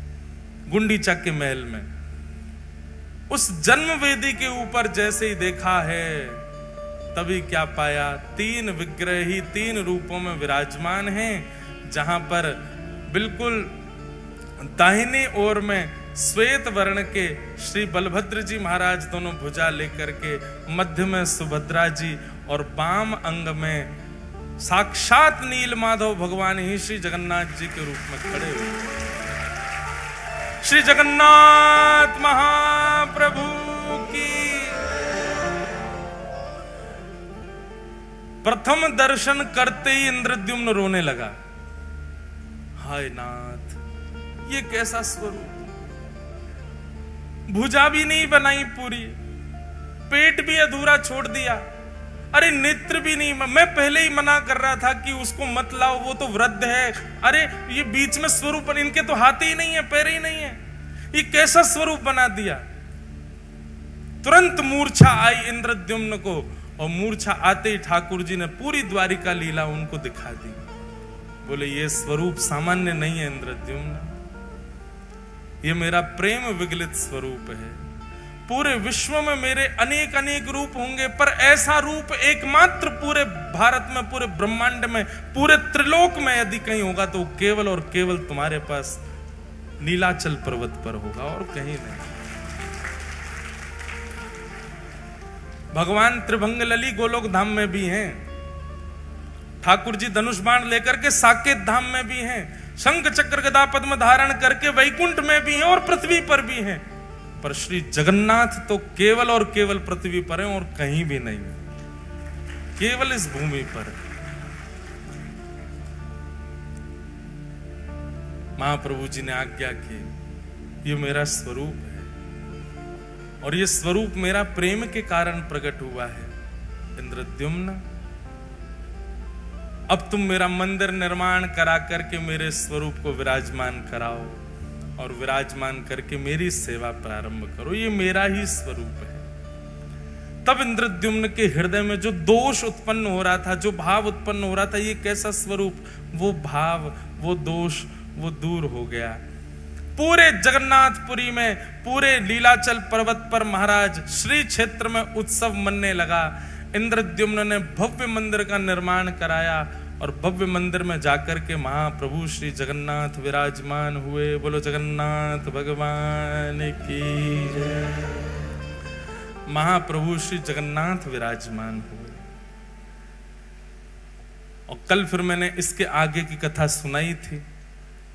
Speaker 1: गुंडीचा के महल में। उस जन्म वेदी के ऊपर जैसे ही देखा है, तभी क्या पाया, 3 विग्रह ही 3 रूपों में विराजमान हैं। जहां पर बिल्कुल दाहिनी ओर में श्वेत वर्ण के श्री बलभद्र जी महाराज दोनों भुजा लेकर के, मध्य में सुभद्रा जी, और वाम अंग में साक्षात नील माधव भगवान ही श्री जगन्नाथ जी के रूप में खड़े हुए। श्री जगन्नाथ महाप्रभु की। प्रथम दर्शन करते ही इंद्रद्युम्न रोने लगा। हाय नाथ, ये कैसा स्वरूप, भुजा भी नहीं बनाई पूरी, पेट भी अधूरा छोड़ दिया, अरे नेत्र भी नहीं। मैं पहले ही मना कर रहा था कि उसको मत लाओ, वो तो वृद्ध है। अरे ये बीच में स्वरूप, इनके तो हाथ ही नहीं है, पैर ही नहीं है, ये कैसा स्वरूप बना दिया। तुरंत मूर्छा आई इंद्रद्युम्न को, और मूर्छा आते ही ठाकुर जी ने पूरी द्वारिका लीला उनको दिखा दी। बोले ये स्वरूप सामान्य नहीं है इंद्रद्युम्न, ये मेरा प्रेम विगलित स्वरूप है। पूरे विश्व में मेरे अनेक अनेक रूप होंगे, पर ऐसा रूप एकमात्र पूरे भारत में, पूरे ब्रह्मांड में, पूरे त्रिलोक में यदि कहीं होगा तो केवल और केवल तुम्हारे पास नीलाचल पर्वत पर होगा, और कहीं नहीं। भगवान त्रिभंग लली गोलोक धाम में भी हैं, ठाकुर जी धनुष बाण लेकर के साकेत धाम में भी हैं, शंख चक्र गदा पद्म धारण करके वैकुंठ में भी हैं और पृथ्वी पर भी हैं। पर श्री जगन्नाथ तो केवल और केवल पृथ्वी पर हैं और कहीं भी नहीं, केवल इस भूमि पर। महाप्रभु जी ने आज्ञा की, ये मेरा स्वरूप है, और ये स्वरूप मेरा प्रेम के कारण प्रकट हुआ है। इंद्रद्युम्न, अब तुम मेरा मंदिर निर्माण करा करके मेरे स्वरूप को विराजमान कराओ, और विराजमान करके मेरी सेवा प्रारंभ करो, ये मेरा ही स्वरूप है। तब इंद्रद्युम्न के हृदय में जो दोष उत्पन्न हो रहा था, जो भाव उत्पन्न हो रहा था, ये कैसा स्वरूप, वो भाव, वो दोष, वो दूर हो गया। पूरे जगन्नाथपुरी में, पूरे लीलाचल पर्वत पर महाराज श्री क्षेत्र में उत्सव मनने लगा। इंद्रद्युम्न ने भव्य मंदिर का निर्माण कराया, और भव्य मंदिर में जाकर के महाप्रभु श्री जगन्नाथ विराजमान हुए। बोलो जगन्नाथ भगवान की जय। महाप्रभु श्री जगन्नाथ विराजमान हुए। और कल फिर मैंने इसके आगे की कथा सुनाई थी।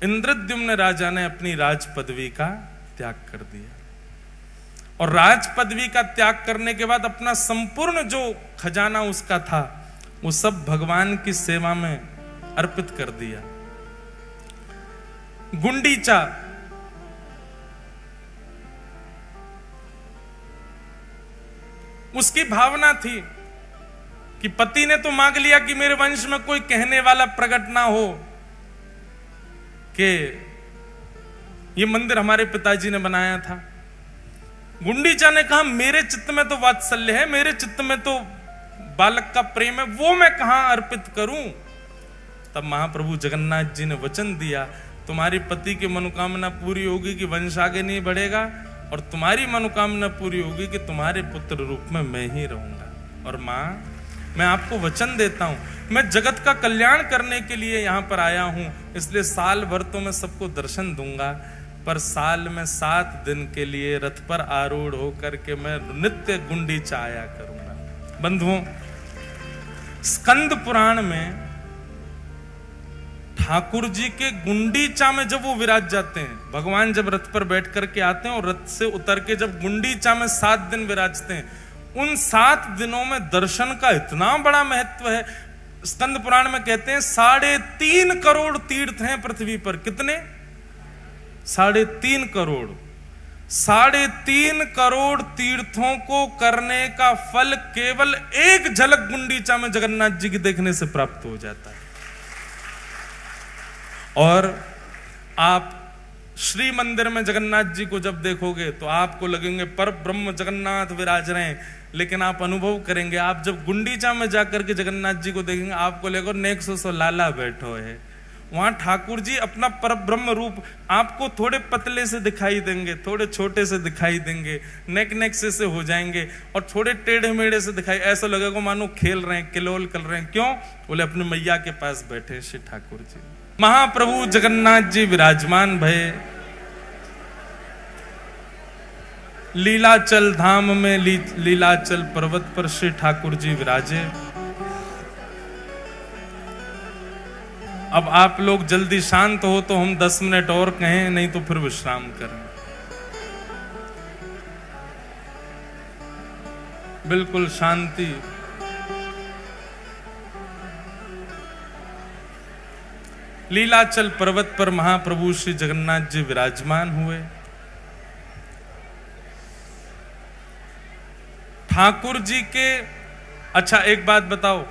Speaker 1: इंद्रद्युम्न राजा ने अपनी राज पदवी का त्याग कर दिया, और राज पदवी का त्याग करने के बाद अपना संपूर्ण जो खजाना उसका था वो सब भगवान की सेवा में अर्पित कर दिया। गुंडीचा, उसकी भावना थी कि पति ने तो मांग लिया कि मेरे वंश में कोई कहने वाला प्रकट ना हो कि ये मंदिर हमारे पिताजी ने बनाया था। गुंडीचा ने कहा मेरे चित्त में तो वात्सल्य है, मेरे चित्त में तो बालक का प्रेम है, वो मैं कहां अर्पित करूं। तब महाप्रभु जगन्नाथ जी ने वचन दिया, तुम्हारी पति की मनोकामना पूरी होगी कि वंश आगे नहीं बढ़ेगा, और तुम्हारी मनोकामना पूरी होगी कि तुम्हारे पुत्र रूप में मैं ही रहूंगा। और मां, मैं आपको वचन देता हूं, मैं जगत का कल्याण करने के लिए यहां पर आया हूं, इसलिए साल भर तो मैं सबको दर्शन दूंगा, पर साल में 7 दिन के लिए रथ पर आरूढ़ होकर के मैं नित्य गुंडीचा आया करूंगा। बंधुओं, स्कंद पुराण में ठाकुर जी के गुंडीचा में जब वो विराज जाते हैं, भगवान जब रथ पर बैठ करके आते हैं और रथ से उतर के जब गुंडीचा में 7 दिन विराजते हैं, उन 7 दिनों में दर्शन का इतना बड़ा महत्व है। स्कंद पुराण में कहते हैं 3.5 करोड़ तीर्थ हैं पृथ्वी पर। कितने? 3.5 करोड़। 3.5 करोड़ तीर्थों को करने का फल केवल एक झलक गुंडीचा में जगन्नाथ जी की देखने से प्राप्त हो जाता है। और आप श्री मंदिर में जगन्नाथ जी को जब देखोगे तो आपको लगेंगे पर ब्रह्म जगन्नाथ विराज रहे हैं, लेकिन आप अनुभव करेंगे, आप जब गुंडीचा में जाकर के जगन्नाथ जी को देखेंगे, आपको लगेगा नेक्सो सो लाला बैठो है। वहां ठाकुर जी अपना पर ब्रह्म रूप आपको थोड़े पतले से दिखाई देंगे, थोड़े छोटे से दिखाई देंगे, नेक से हो जाएंगे, और थोड़े टेढ़े मेढ़े से दिखाई, ऐसा लगेगा मानो खेल रहे हैं, किलोल कर रहे हैं। क्यों? बोले अपने मैया के पास बैठे श्री ठाकुर जी। महाप्रभु जगन्नाथ जी विराजमान भये लीलाचल धाम में, लीलाचल पर्वत पर श्री ठाकुर जी विराजे। अब आप लोग जल्दी शांत हो तो हम 10 मिनट और कहें, नहीं तो फिर विश्राम करें। बिल्कुल शांति। लीलाचल पर्वत पर महाप्रभु श्री जगन्नाथ जी विराजमान हुए। ठाकुर जी के, अच्छा एक बात बताओ,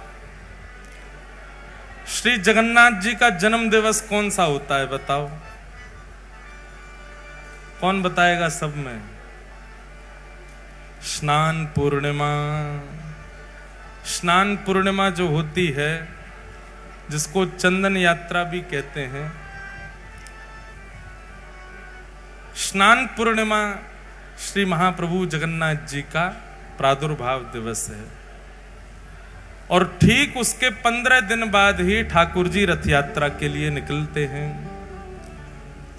Speaker 1: श्री जगन्नाथ जी का जन्म दिवस कौन सा होता है? बताओ, कौन बताएगा सब में? स्नान पूर्णिमा। स्नान पूर्णिमा जो होती है, जिसको चंदन यात्रा भी कहते हैं, स्नान पूर्णिमा श्री महाप्रभु जगन्नाथ जी का प्रादुर्भाव दिवस है। और ठीक उसके 15 दिन बाद ही ठाकुर जी रथ यात्रा के लिए निकलते हैं।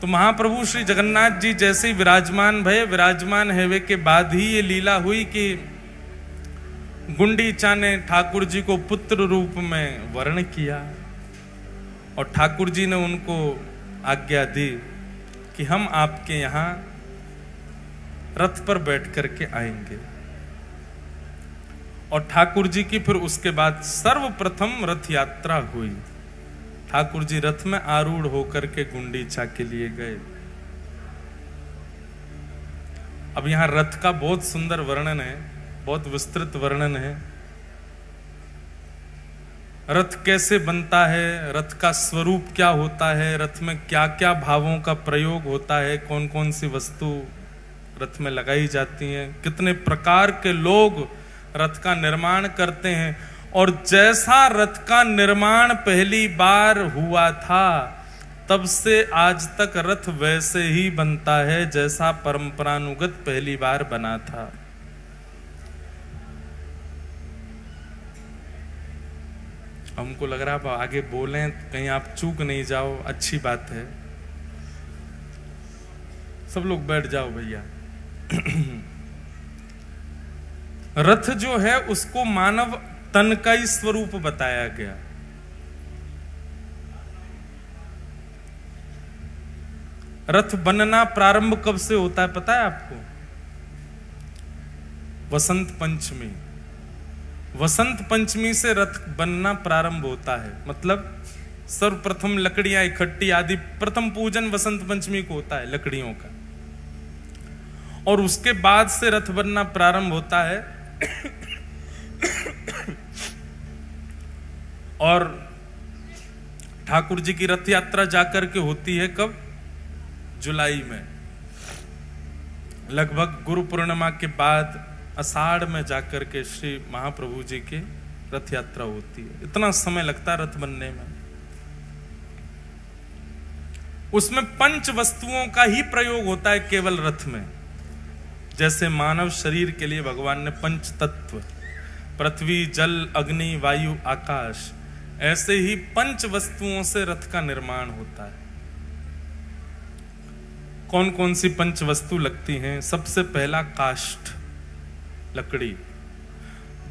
Speaker 1: तो महाप्रभु श्री जगन्नाथ जी जैसे ही विराजमान भये, विराजमान होने के बाद ही ये लीला हुई कि गुंडीचा ने ठाकुर जी को पुत्र रूप में वर्ण किया, और ठाकुर जी ने उनको आज्ञा दी कि हम आपके यहां रथ पर बैठ करके आएंगे। और ठाकुर जी की फिर उसके बाद सर्वप्रथम रथ यात्रा हुई। ठाकुर जी रथ में आरूढ़ होकर के गुंडीचा के लिए गए। अब यहां रथ का बहुत सुंदर वर्णन है, बहुत विस्तृत वर्णन है। रथ कैसे बनता है, रथ का स्वरूप क्या होता है, रथ में क्या क्या भावों का प्रयोग होता है, कौन कौन सी वस्तु रथ में लगाई जाती हैं, कितने प्रकार के लोग रथ का निर्माण करते हैं। और जैसा रथ का निर्माण पहली बार हुआ था, तब से आज तक रथ वैसे ही बनता है जैसा परंपरानुगत पहली बार बना था। हमको लग रहा है आगे बोलें कहीं आप चूक नहीं जाओ, अच्छी बात है। सब लोग बैठ जाओ भैया। रथ जो है उसको मानव तन का ही स्वरूप बताया गया। रथ बनना प्रारंभ कब से होता है पता है आपको? वसंत पंचमी। वसंत पंचमी से रथ बनना प्रारंभ होता है। मतलब सर्वप्रथम लकड़ियां इकट्ठी आदि प्रथम पूजन वसंत पंचमी को होता है लकड़ियों का, और उसके बाद से रथ बनना प्रारंभ होता है। और ठाकुर जी की रथ यात्रा जाकर के होती है कब? जुलाई में, लगभग गुरु पूर्णिमा के बाद आषाढ़ में जाकर के श्री महाप्रभु जी की रथ यात्रा होती है। इतना समय लगता है रथ बनने में। उसमें पंच वस्तुओं का ही प्रयोग होता है केवल रथ में। जैसे मानव शरीर के लिए भगवान ने पंच तत्व, पृथ्वी, जल, अग्नि, वायु, आकाश, ऐसे ही पंच वस्तुओं से रथ का निर्माण होता है। कौन कौन सी पंच वस्तु लगती हैं? सबसे पहला काष्ठ, लकड़ी।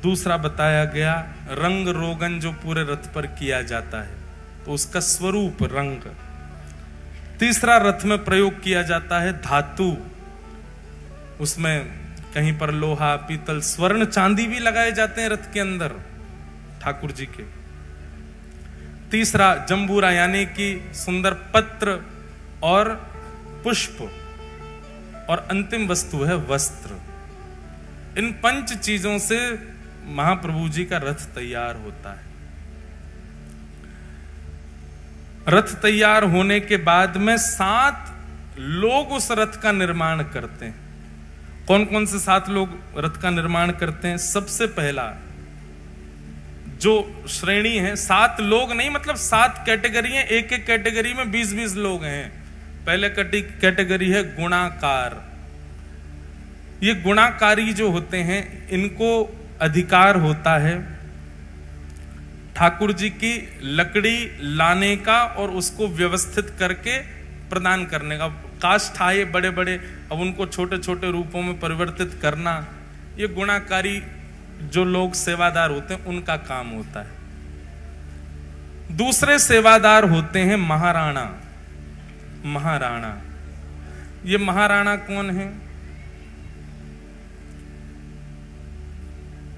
Speaker 1: दूसरा बताया गया रंग रोगन, जो पूरे रथ पर किया जाता है, तो उसका स्वरूप रंग। तीसरा रथ में प्रयोग किया जाता है धातु, उसमें कहीं पर लोहा, पीतल, स्वर्ण, चांदी भी लगाए जाते हैं रथ के अंदर ठाकुर जी के। तीसरा जंबूरा, यानी कि सुंदर पत्र और पुष्प, और अंतिम वस्तु है वस्त्र। इन पंच चीजों से महाप्रभु जी का रथ तैयार होता है। रथ तैयार होने के बाद में 7 लोग उस रथ का निर्माण करते हैं। कौन कौन से 7 लोग रथ का निर्माण करते हैं? सबसे पहला जो श्रेणी है, 7 लोग नहीं, मतलब 7 कैटेगरी है। एक एक कैटेगरी में 20-20 लोग हैं। पहले कैटेगरी है गुणाकार। ये गुणाकारी जो होते हैं, इनको अधिकार होता है ठाकुर जी की लकड़ी लाने का और उसको व्यवस्थित करके प्रदान करने का। काष्ठ आए बड़े बड़े, अब उनको छोटे छोटे रूपों में परिवर्तित करना, ये गुणाकारी जो लोग सेवादार होते हैं उनका काम होता है। दूसरे सेवादार होते हैं महाराणा। महाराणा, ये महाराणा कौन है?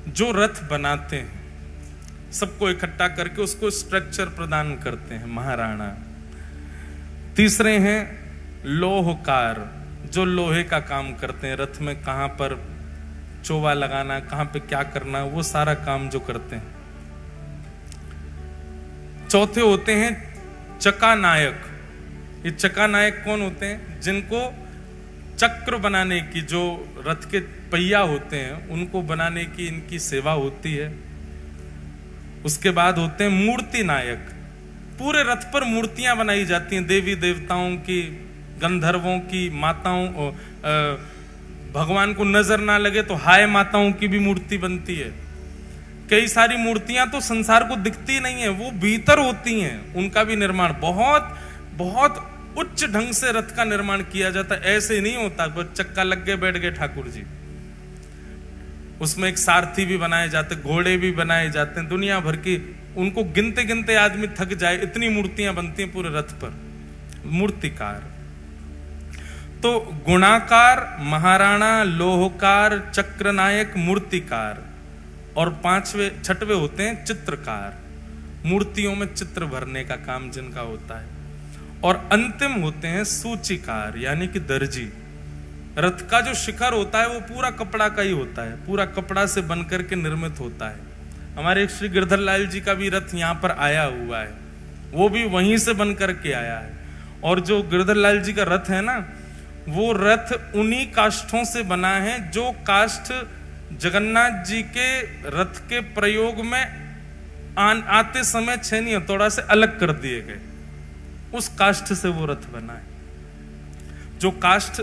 Speaker 1: जो रथ बनाते हैं, सबको इकट्ठा करके उसको स्ट्रक्चर प्रदान करते हैं, महाराणा। तीसरे हैं लोहकार, जो लोहे का काम करते हैं, रथ में कहां पर चोवा लगाना, कहां पे क्या करना, वो सारा काम जो करते हैं। चौथे होते हैं चकानायक। ये चकानायक कौन होते हैं? जिनको चक्र बनाने की, जो रथ के पहिया होते हैं उनको बनाने की इनकी सेवा होती है। उसके बाद होते हैं मूर्ति नायक। पूरे रथ पर मूर्तियां बनाई जाती हैं, देवी देवताओं की, गंधर्वों की, माताओं, भगवान को नजर ना लगे तो हाय माताओं की भी मूर्ति बनती है। कई सारी मूर्तियां तो संसार को दिखती नहीं है, वो भीतर होती हैं। उनका भी निर्माण बहुत बहुत उच्च ढंग से रथ का निर्माण किया जाता है। ऐसे नहीं होता बस चक्का लग गए बैठ गए ठाकुर जी। उसमें एक सारथी भी बनाए जाते, घोड़े भी बनाए जाते हैं, दुनिया भर की। उनको गिनते गिनते आदमी थक जाए, इतनी मूर्तियां बनती हैं पूरे रथ पर। मूर्तिकार। तो गुणाकार, महाराणा, लोहकार, चक्रनायक, मूर्तिकार, और 6वें होते हैं चित्रकार। मूर्तियों में चित्र भरने का काम जिनका होता है। और अंतिम होते हैं सूचीकार, यानी कि दर्जी। रथ का जो शिखर होता है वो पूरा कपड़ा का ही होता है, पूरा कपड़ा से बनकर के निर्मित होता है। हमारे श्री गिरधर लाल जी का भी रथ यहाँ पर आया हुआ है, वो भी वहीं से बनकर के आया है। और जो गिरधर लाल जी का रथ है ना, वो रथ उन्हीं काष्ठों से बना है जो काष्ठ जगन्नाथ जी के रथ के प्रयोग में आते समय छेनी हथौड़ा से अलग कर दिए गए, उस काष्ठ से वो रथ बना है। जो काष्ठ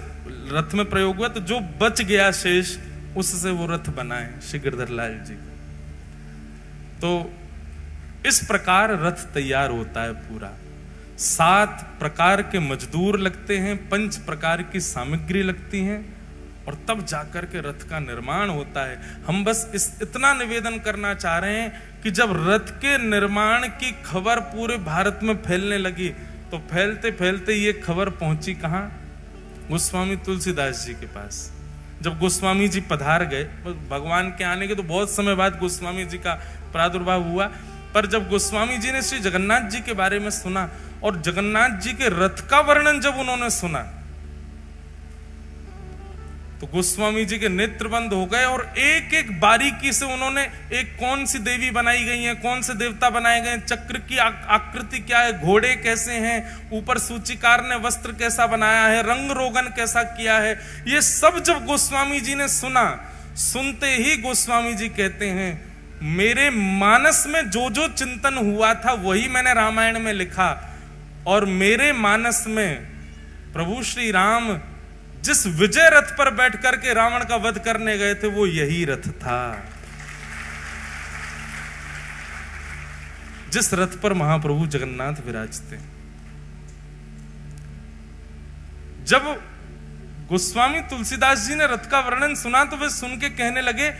Speaker 1: रथ में प्रयोग हुआ, तो जो बच गया शेष, उससे वो रथ बना है श्री गिरधर लाल जी। तो इस प्रकार रथ तैयार होता है पूरा। 7 प्रकार के मजदूर लगते हैं, 5 प्रकार की सामग्री लगती हैं, और तब जाकर के रथ का निर्माण होता है। हम बस इतना निवेदन करना चाह रहे हैं कि जब रथ के निर्माण की खबर पूरे भारत में फैलने लगी, तो फैलते फैलते ये खबर पहुंची कहां? गोस्वामी तुलसीदास जी के पास। जब गोस्वामी जी पधार गए, भगवान के आने के तो बहुत समय बाद गोस्वामी जी का प्रादुर्भाव हुआ, पर जब गोस्वामी जी ने श्री जगन्नाथ जी के बारे में सुना और जगन्नाथ जी के रथ का वर्णन जब उन्होंने सुना तो गोस्वामी जी के नेत्र बंद हो गए और एक एक बारीकी से उन्होंने एक कौन सी देवी बनाई गई है, कौन से देवता बनाए गए, चक्र की आकृति क्या है, घोड़े कैसे हैं, ऊपर सूचीकार ने वस्त्र कैसा बनाया है, रंग रोगन कैसा किया है, ये सब जब गोस्वामी जी ने सुना, सुनते ही गोस्वामी जी कहते हैं मेरे मानस में जो जो चिंतन हुआ था वही मैंने रामायण में लिखा, और मेरे मानस में प्रभु श्री राम जिस विजय रथ पर बैठ करके रावण का वध करने गए थे वो यही रथ था, जिस रथ पर महाप्रभु जगन्नाथ विराजते। जब गोस्वामी तुलसीदास जी ने रथ का वर्णन सुना तो वे सुन के कहने लगे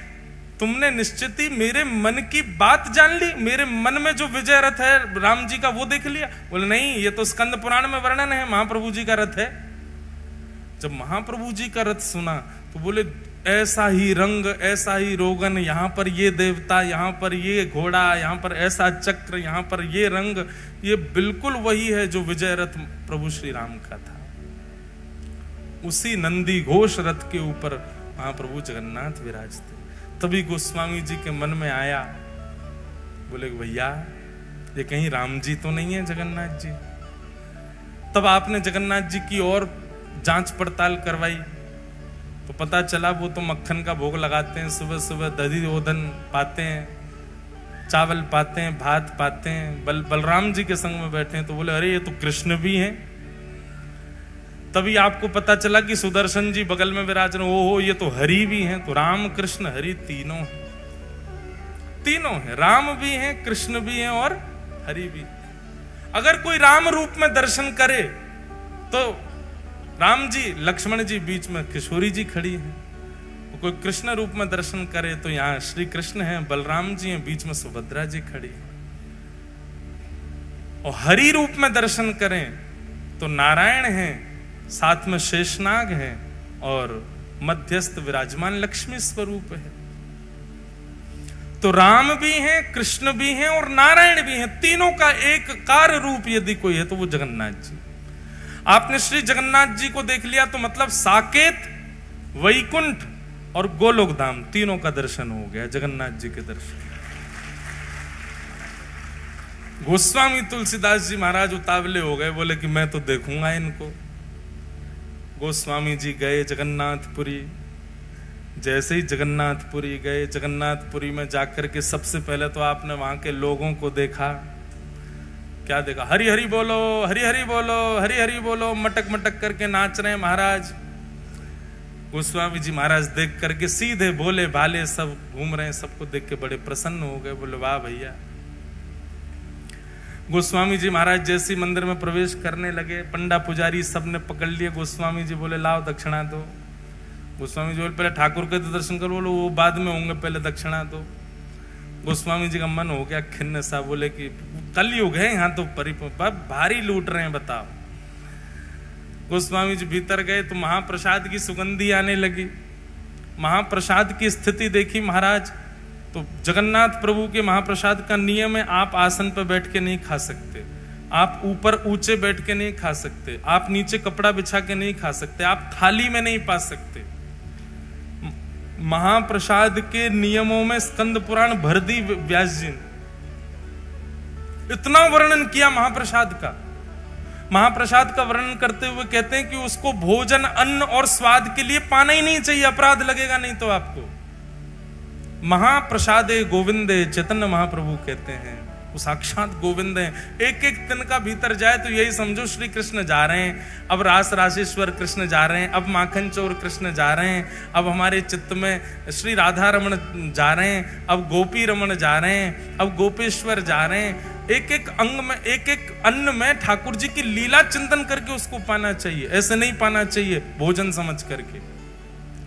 Speaker 1: तुमने निश्चित ही मेरे मन की बात जान ली, मेरे मन में जो विजय रथ है राम जी का वो देख लिया। बोले नहीं, ये तो स्कंद पुराण में वर्णन है, महाप्रभु जी का रथ है। जब महाप्रभु जी का रथ सुना तो बोले ऐसा ही रंग, ऐसा ही रोगन, यहां पर ये देवता, यहां पर ये घोड़ा, यहां पर ऐसा चक्र, यहां पर ये रंग, ये बिल्कुल वही है जो विजय रथ प्रभु श्री राम का था। उसी नंदी घोष रथ के ऊपर महाप्रभु जगन्नाथ विराजते। तभी गोस्वामी जी के मन में आया, बोले भैया ये कहीं राम जी तो नहीं है जगन्नाथ जी। तब आपने जगन्नाथ जी की और जांच पड़ताल करवाई तो पता चला वो तो मक्खन का भोग लगाते हैं, सुबह सुबह दही ओदन पाते हैं, चावल पाते हैं, भात पाते हैं, बलराम जी के संग में बैठे हैं। तो बोले अरे ये तो कृष्ण भी हैं। तभी आपको पता चला कि सुदर्शन जी बगल में विराज रहे, ओहो ये तो हरि भी हैं। तो राम कृष्ण हरि तीनों हैं, राम भी हैं, कृष्ण भी हैं और हरि भी। अगर कोई राम रूप में दर्शन करे तो राम जी, लक्ष्मण जी, बीच में किशोरी जी खड़ी हैं। कोई कृष्ण रूप में दर्शन करे तो यहाँ श्री कृष्ण हैं, बलराम जी हैं, बीच में सुभद्रा जी खड़ी हैं। और हरि रूप में दर्शन करें तो नारायण हैं, साथ में शेषनाग हैं और मध्यस्थ विराजमान लक्ष्मी स्वरूप है। तो राम भी हैं, कृष्ण भी हैं और नारायण भी हैं, तीनों का एक कार्य रूप यदि कोई है तो वो जगन्नाथ जी। आपने श्री जगन्नाथ जी को देख लिया तो मतलब साकेत, वैकुंठ और गोलोक धाम तीनों का दर्शन हो गया, जगन्नाथ जी के दर्शन। गोस्वामी तुलसीदास जी महाराज उतावले हो गए, बोले कि मैं तो देखूंगा इनको। गोस्वामी जी गए जगन्नाथपुरी। जैसे ही जगन्नाथपुरी गए, जगन्नाथपुरी में जाकर के सबसे पहले तो आपने वहां के लोगों को देखा। क्या देखा? हरि हरि बोलो, हरि हरि बोलो, हरि हरि बोलो, मटक मटक करके नाच रहे हैं महाराज। गोस्वामी जी महाराज देख करके सीधे भोले भाले सब घूम रहे हैं, सबको देख के बड़े प्रसन्न हो गए, बोले वाह भैया। गोस्वामी जी महाराज जैसे मंदिर में प्रवेश करने लगे, पंडा पुजारी सब ने पकड़ लिए। गोस्वामी जी बोले लाओ दक्षिणा दो। गोस्वामी जी बोले पहले ठाकुर के तो दर्शन करो, बोलो वो बाद में होंगे, पहले दक्षिणा दो। गोस्वामी जी का मन हो गया खिन्न सा, बोले कि कलयुग है यहाँ तो भारी लूट रहे हैं, बताओ। गोस्वामी जी भीतर गए तो महाप्रसाद की सुगंधी आने लगी। महाप्रसाद की स्थिति देखी महाराज तो जगन्नाथ प्रभु के महाप्रसाद का नियम है, आप आसन पर बैठ के नहीं खा सकते, आप ऊपर ऊंचे बैठ के नहीं खा सकते, आप नीचे कपड़ा बिछा के नहीं खा सकते, आप थाली में नहीं पा सकते। महाप्रसाद के नियमों में स्कंद पुराण भर दी व्यास जी ने। इतना वर्णन किया महाप्रसाद का। महाप्रसाद का वर्णन करते हुए कहते हैं कि उसको भोजन, अन्न और स्वाद के लिए पाना ही नहीं चाहिए, अपराध लगेगा नहीं तो आपको। महाप्रसादे गोविंदे, चैतन्य महाप्रभु कहते हैं वो साक्षात गोविंद हैं। एक एक दिन का भीतर जाए तो यही समझो श्री कृष्ण जा रहे हैं, अब रास राशेश्वर कृष्ण जा रहे हैं, अब माखन चोर कृष्ण जा रहे हैं, अब हमारे चित्त में श्री राधा रमण जा रहे हैं, अब गोपी रमण जा रहे हैं, अब गोपेश्वर जा रहे हैं। एक एक अंग में, एक एक अन्न में ठाकुर जी की लीला चिंतन करके उसको पाना चाहिए, ऐसे नहीं पाना चाहिए भोजन समझ करके।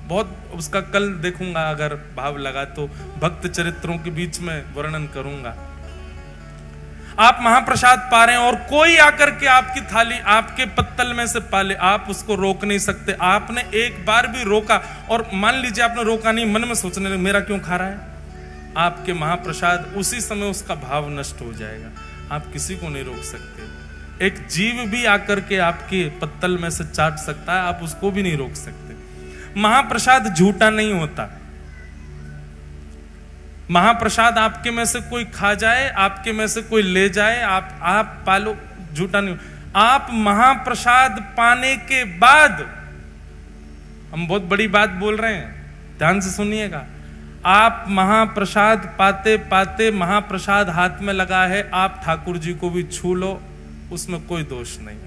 Speaker 1: बहुत उसका कल देखूंगा, अगर भाव लगा तो भक्त चरित्रों के बीच में वर्णन करूंगा। आप महाप्रसाद पा रहे हैं और कोई आकर के आपकी थाली आपके पत्तल में से पा ले, आप उसको रोक नहीं सकते। आपने एक बार भी रोका और मान लीजिए आपने रोका नहीं, मन में सोचने लगे मेरा क्यों खा रहा है, आपके महाप्रसाद उसी समय उसका भाव नष्ट हो जाएगा। आप किसी को नहीं रोक सकते। एक जीव भी आकर के आपके पत्तल में से चाट सकता है, आप उसको भी नहीं रोक सकते। महाप्रसाद झूठा नहीं होता। महाप्रसाद आपके में से कोई खा जाए, आपके में से कोई ले जाए, आप पालो, झूठा नहीं। आप महाप्रसाद पाने के बाद, हम बहुत बड़ी बात बोल रहे हैं, ध्यान से सुनिएगा, आप महाप्रसाद पाते पाते महाप्रसाद हाथ में लगा है, आप ठाकुर जी को भी छू लो, उसमें कोई दोष नहीं,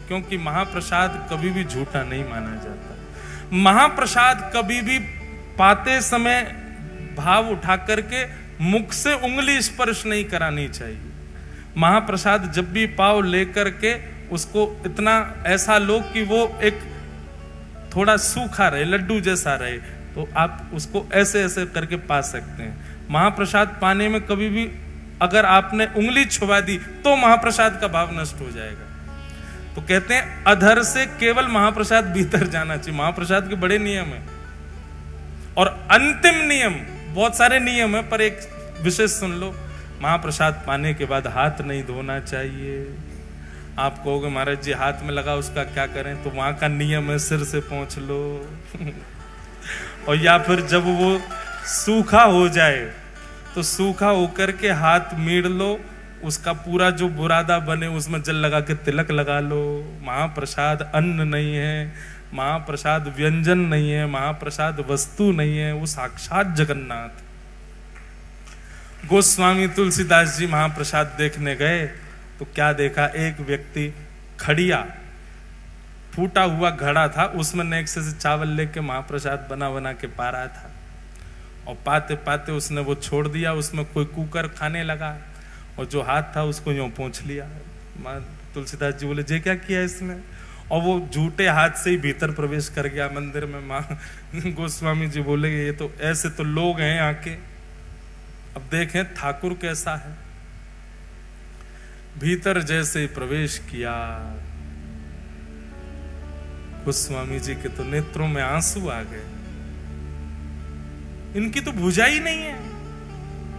Speaker 1: क्योंकि महाप्रसाद कभी भी झूठा नहीं माना जाता। महाप्रसाद कभी भी पाते समय भाव उठा करके मुख से उंगली स्पर्श नहीं करानी चाहिए। महाप्रसाद जब भी पाव लेकर के उसको इतना ऐसा लो कि वो एक थोड़ा सूखा रहे, लड्डू जैसा रहे, तो आप उसको ऐसे ऐसे करके पा सकते हैं। महाप्रसाद पाने में कभी भी अगर आपने उंगली छुपा दी तो महाप्रसाद का भाव नष्ट हो जाएगा। तो कहते हैं अधर से केवल महाप्रसाद भीतर जाना चाहिए। महाप्रसाद के बड़े नियम हैं और अंतिम नियम, बहुत सारे नियम है पर एक विशेष सुन लो, महाप्रसाद पाने के बाद हाथ नहीं धोना चाहिए। आप कहोगे महाराज जी हाथ में लगा उसका क्या करें, तो वहां का नियम है सिर से पोंछ लो और या फिर जब वो सूखा हो जाए तो सूखा होकर के हाथ मीड़ लो, उसका पूरा जो बुरादा बने उसमें जल लगा के तिलक लगा लो। महाप्रसाद अन्न नहीं है, महाप्रसाद व्यंजन नहीं है, महाप्रसाद वस्तु नहीं है, वो साक्षात जगन्नाथ। गोस्वामी तुलसीदास जी महाप्रसाद देखने गए तो क्या देखा, एक व्यक्ति खड़िया फूटा हुआ घड़ा था, उसमें नेक्से से चावल लेके महाप्रसाद बना बना के पा रहा था और पाते पाते उसने वो छोड़ दिया, उसमें कोई कुकर खाने लगा और जो हाथ था उसको यूं पोंछ लिया। तुलसीदास जी बोले जे क्या किया इसने, और वो झूठे हाथ से ही भीतर प्रवेश कर गया मंदिर में। माँ गोस्वामी जी बोले ये तो ऐसे तो लोग हैं आके, अब देखें ठाकुर कैसा है। भीतर जैसे प्रवेश किया, गोस्वामी जी के तो नेत्रों में आंसू आ गए। इनकी तो भुजा ही नहीं है,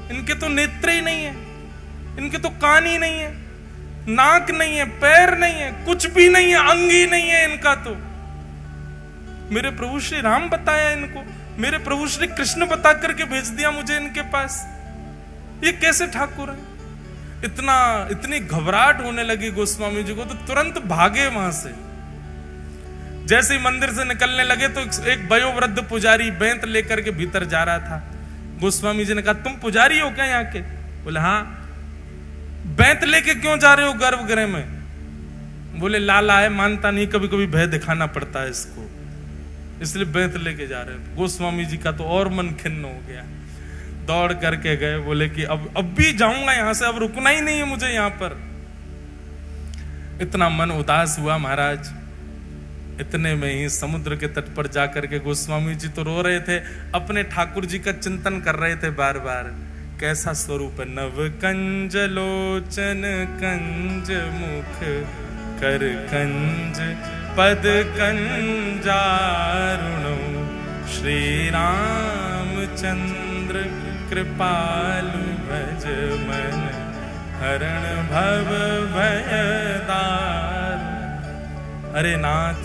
Speaker 1: इनके तो नेत्र ही नहीं है, इनके तो कान ही नहीं है, नाक नहीं है, पैर नहीं है, कुछ भी नहीं है, अंग ही नहीं है इनका। तो मेरे प्रभु श्री राम बताया इनको, मेरे प्रभु श्री कृष्ण बता करके भेज दिया मुझे इनके पास। ये कैसे ठाकुर है? इतनी घबराहट होने लगी गोस्वामी जी को, तो तुरंत भागे वहां से। जैसे ही मंदिर से निकलने लगे तो एक वयोवृद्ध पुजारी बेंत लेकर के भीतर जा रहा था। गोस्वामी जी ने कहा तुम पुजारी हो क्या यहाँ के? बोले हाँ। बेंत लेके क्यों जा रहे हो गर्भगृह में? बोले लाला है, मानता नहीं, कभी कभी भय दिखाना पड़ता है इसको, इसलिए बेंत लेके जा रहे हैं। गोस्वामी जी का तो और मन खिन्न हो गया, दौड़ करके गए, बोले कि अब भी जाऊंगा यहां से, अब रुकना ही नहीं है मुझे यहां पर। इतना मन उदास हुआ महाराज। इतने में ही समुद्र के तट पर जाकर के गोस्वामी जी तो रो रहे थे, अपने ठाकुर जी का चिंतन कर रहे थे बार बार। कैसा स्वरूप है, नव कंज लोचन कंज मुख कर कंज पद कंजारुणो श्री रामचंद्र कृपालु भज मन हरण भव भयदार। अरे नाथ,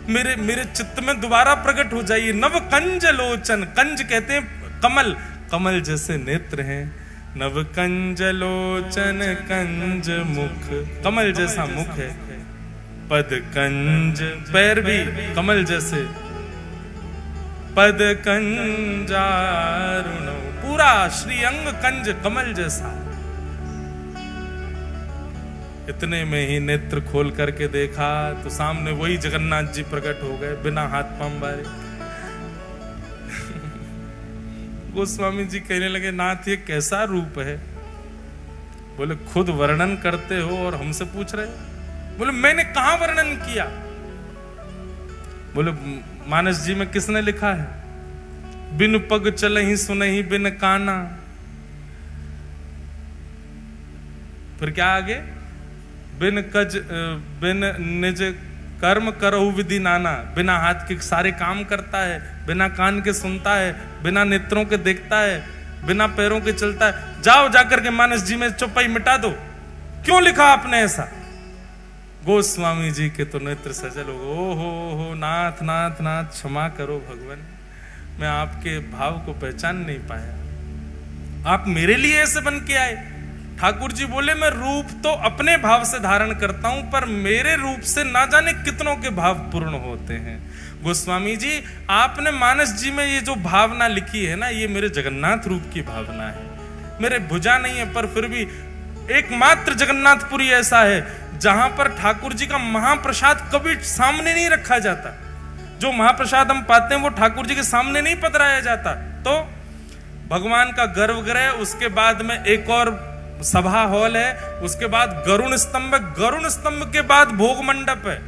Speaker 1: मेरे चित्त में दोबारा प्रकट हो जाइए। नव कंज लोचन, कंज कहते हैं कमल, कमल जैसे नेत्र हैं। नव कंज लोचन कंज मुख, कमल जैसा मुख है। पद कंज, पैर भी कमल जैसे। पद कंजारुण, पूरा श्रीअंग कंज कमल जैसा। इतने में ही नेत्र खोल करके देखा तो सामने वही जगन्नाथ जी प्रकट हो गए, बिना हाथ पांव बारे। गोस्वामी जी कहने लगे नाथ ये कैसा रूप है? बोले खुद वर्णन करते हो और हमसे पूछ रहे हो? बोले मैंने कहां वर्णन किया? बोले मानस जी में किसने लिखा है, बिन पग चलहि सुनहि बिन काना। फिर क्या आगे, बिन निज कर्म करहु विधि नाना, बिना हाथ के सारे काम करता है, बिना कान के सुनता है, बिना नेत्रों के देखता है, बिना पैरों के चलता है। जाओ जाकर के मानस जी में चौपाई मिटा दो, क्यों लिखा आपने ऐसा? गोस्वामी जी के तो नेत्र सजल हो, हो नाथ नाथ नाथ क्षमा करो भगवान, मैं आपके भाव को पहचान नहीं पाया, आप मेरे लिए ऐसे बन के आए। ठाकुर जी बोले, मैं रूप तो अपने भाव से धारण करता हूं, पर मेरे रूप से ना जाने कितनों के भाव पूर्ण होते हैं। गोस्वामी जी, आपने मानस जी में ये जो भावना लिखी है ना, ये मेरे जगन्नाथ रूप की भावना है। मेरे भुजा नहीं है, पर फिर भी एकमात्र जगन्नाथपुरी ऐसा है जहां पर ठाकुर जी का महाप्रसाद कभी सामने नहीं रखा जाता। जो महाप्रसाद हम पाते हैं वो ठाकुर जी के सामने नहीं पधराया जाता। तो भगवान का गर्भगृह, उसके बाद में एक और सभा हॉल है, उसके बाद गरुण स्तंभ, गरुण स्तंभ के बाद भोग मंडप है,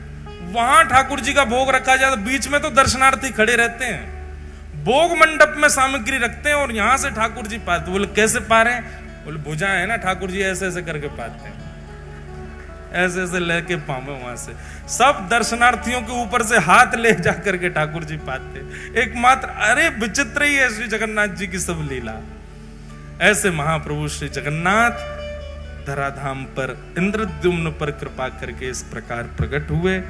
Speaker 1: वहां ठाकुर जी का भोग रखा जाता। बीच में तो दर्शनार्थी खड़े रहते हैं, भोग मंडप में सामग्री रखते हैं और यहां से ठाकुर जी पाते। बोले कैसे पा रहे हैं? बोले भुजा है ना, ठाकुर जी ऐसे ऐसे करके पाते हैं, ऐसे ऐसे लेके पावे वहां से। सब दर्शनार्थियों के ऊपर से हाथ ले जाकर के ठाकुर जी पाते। एकमात्र, अरे विचित्र ही है श्री जगन्नाथ जी की सब लीला। ऐसे महाप्रभु श्री जगन्नाथ धराधाम पर इंद्रद्युम्न पर कृपा करके इस प्रकार प्रकट हुए।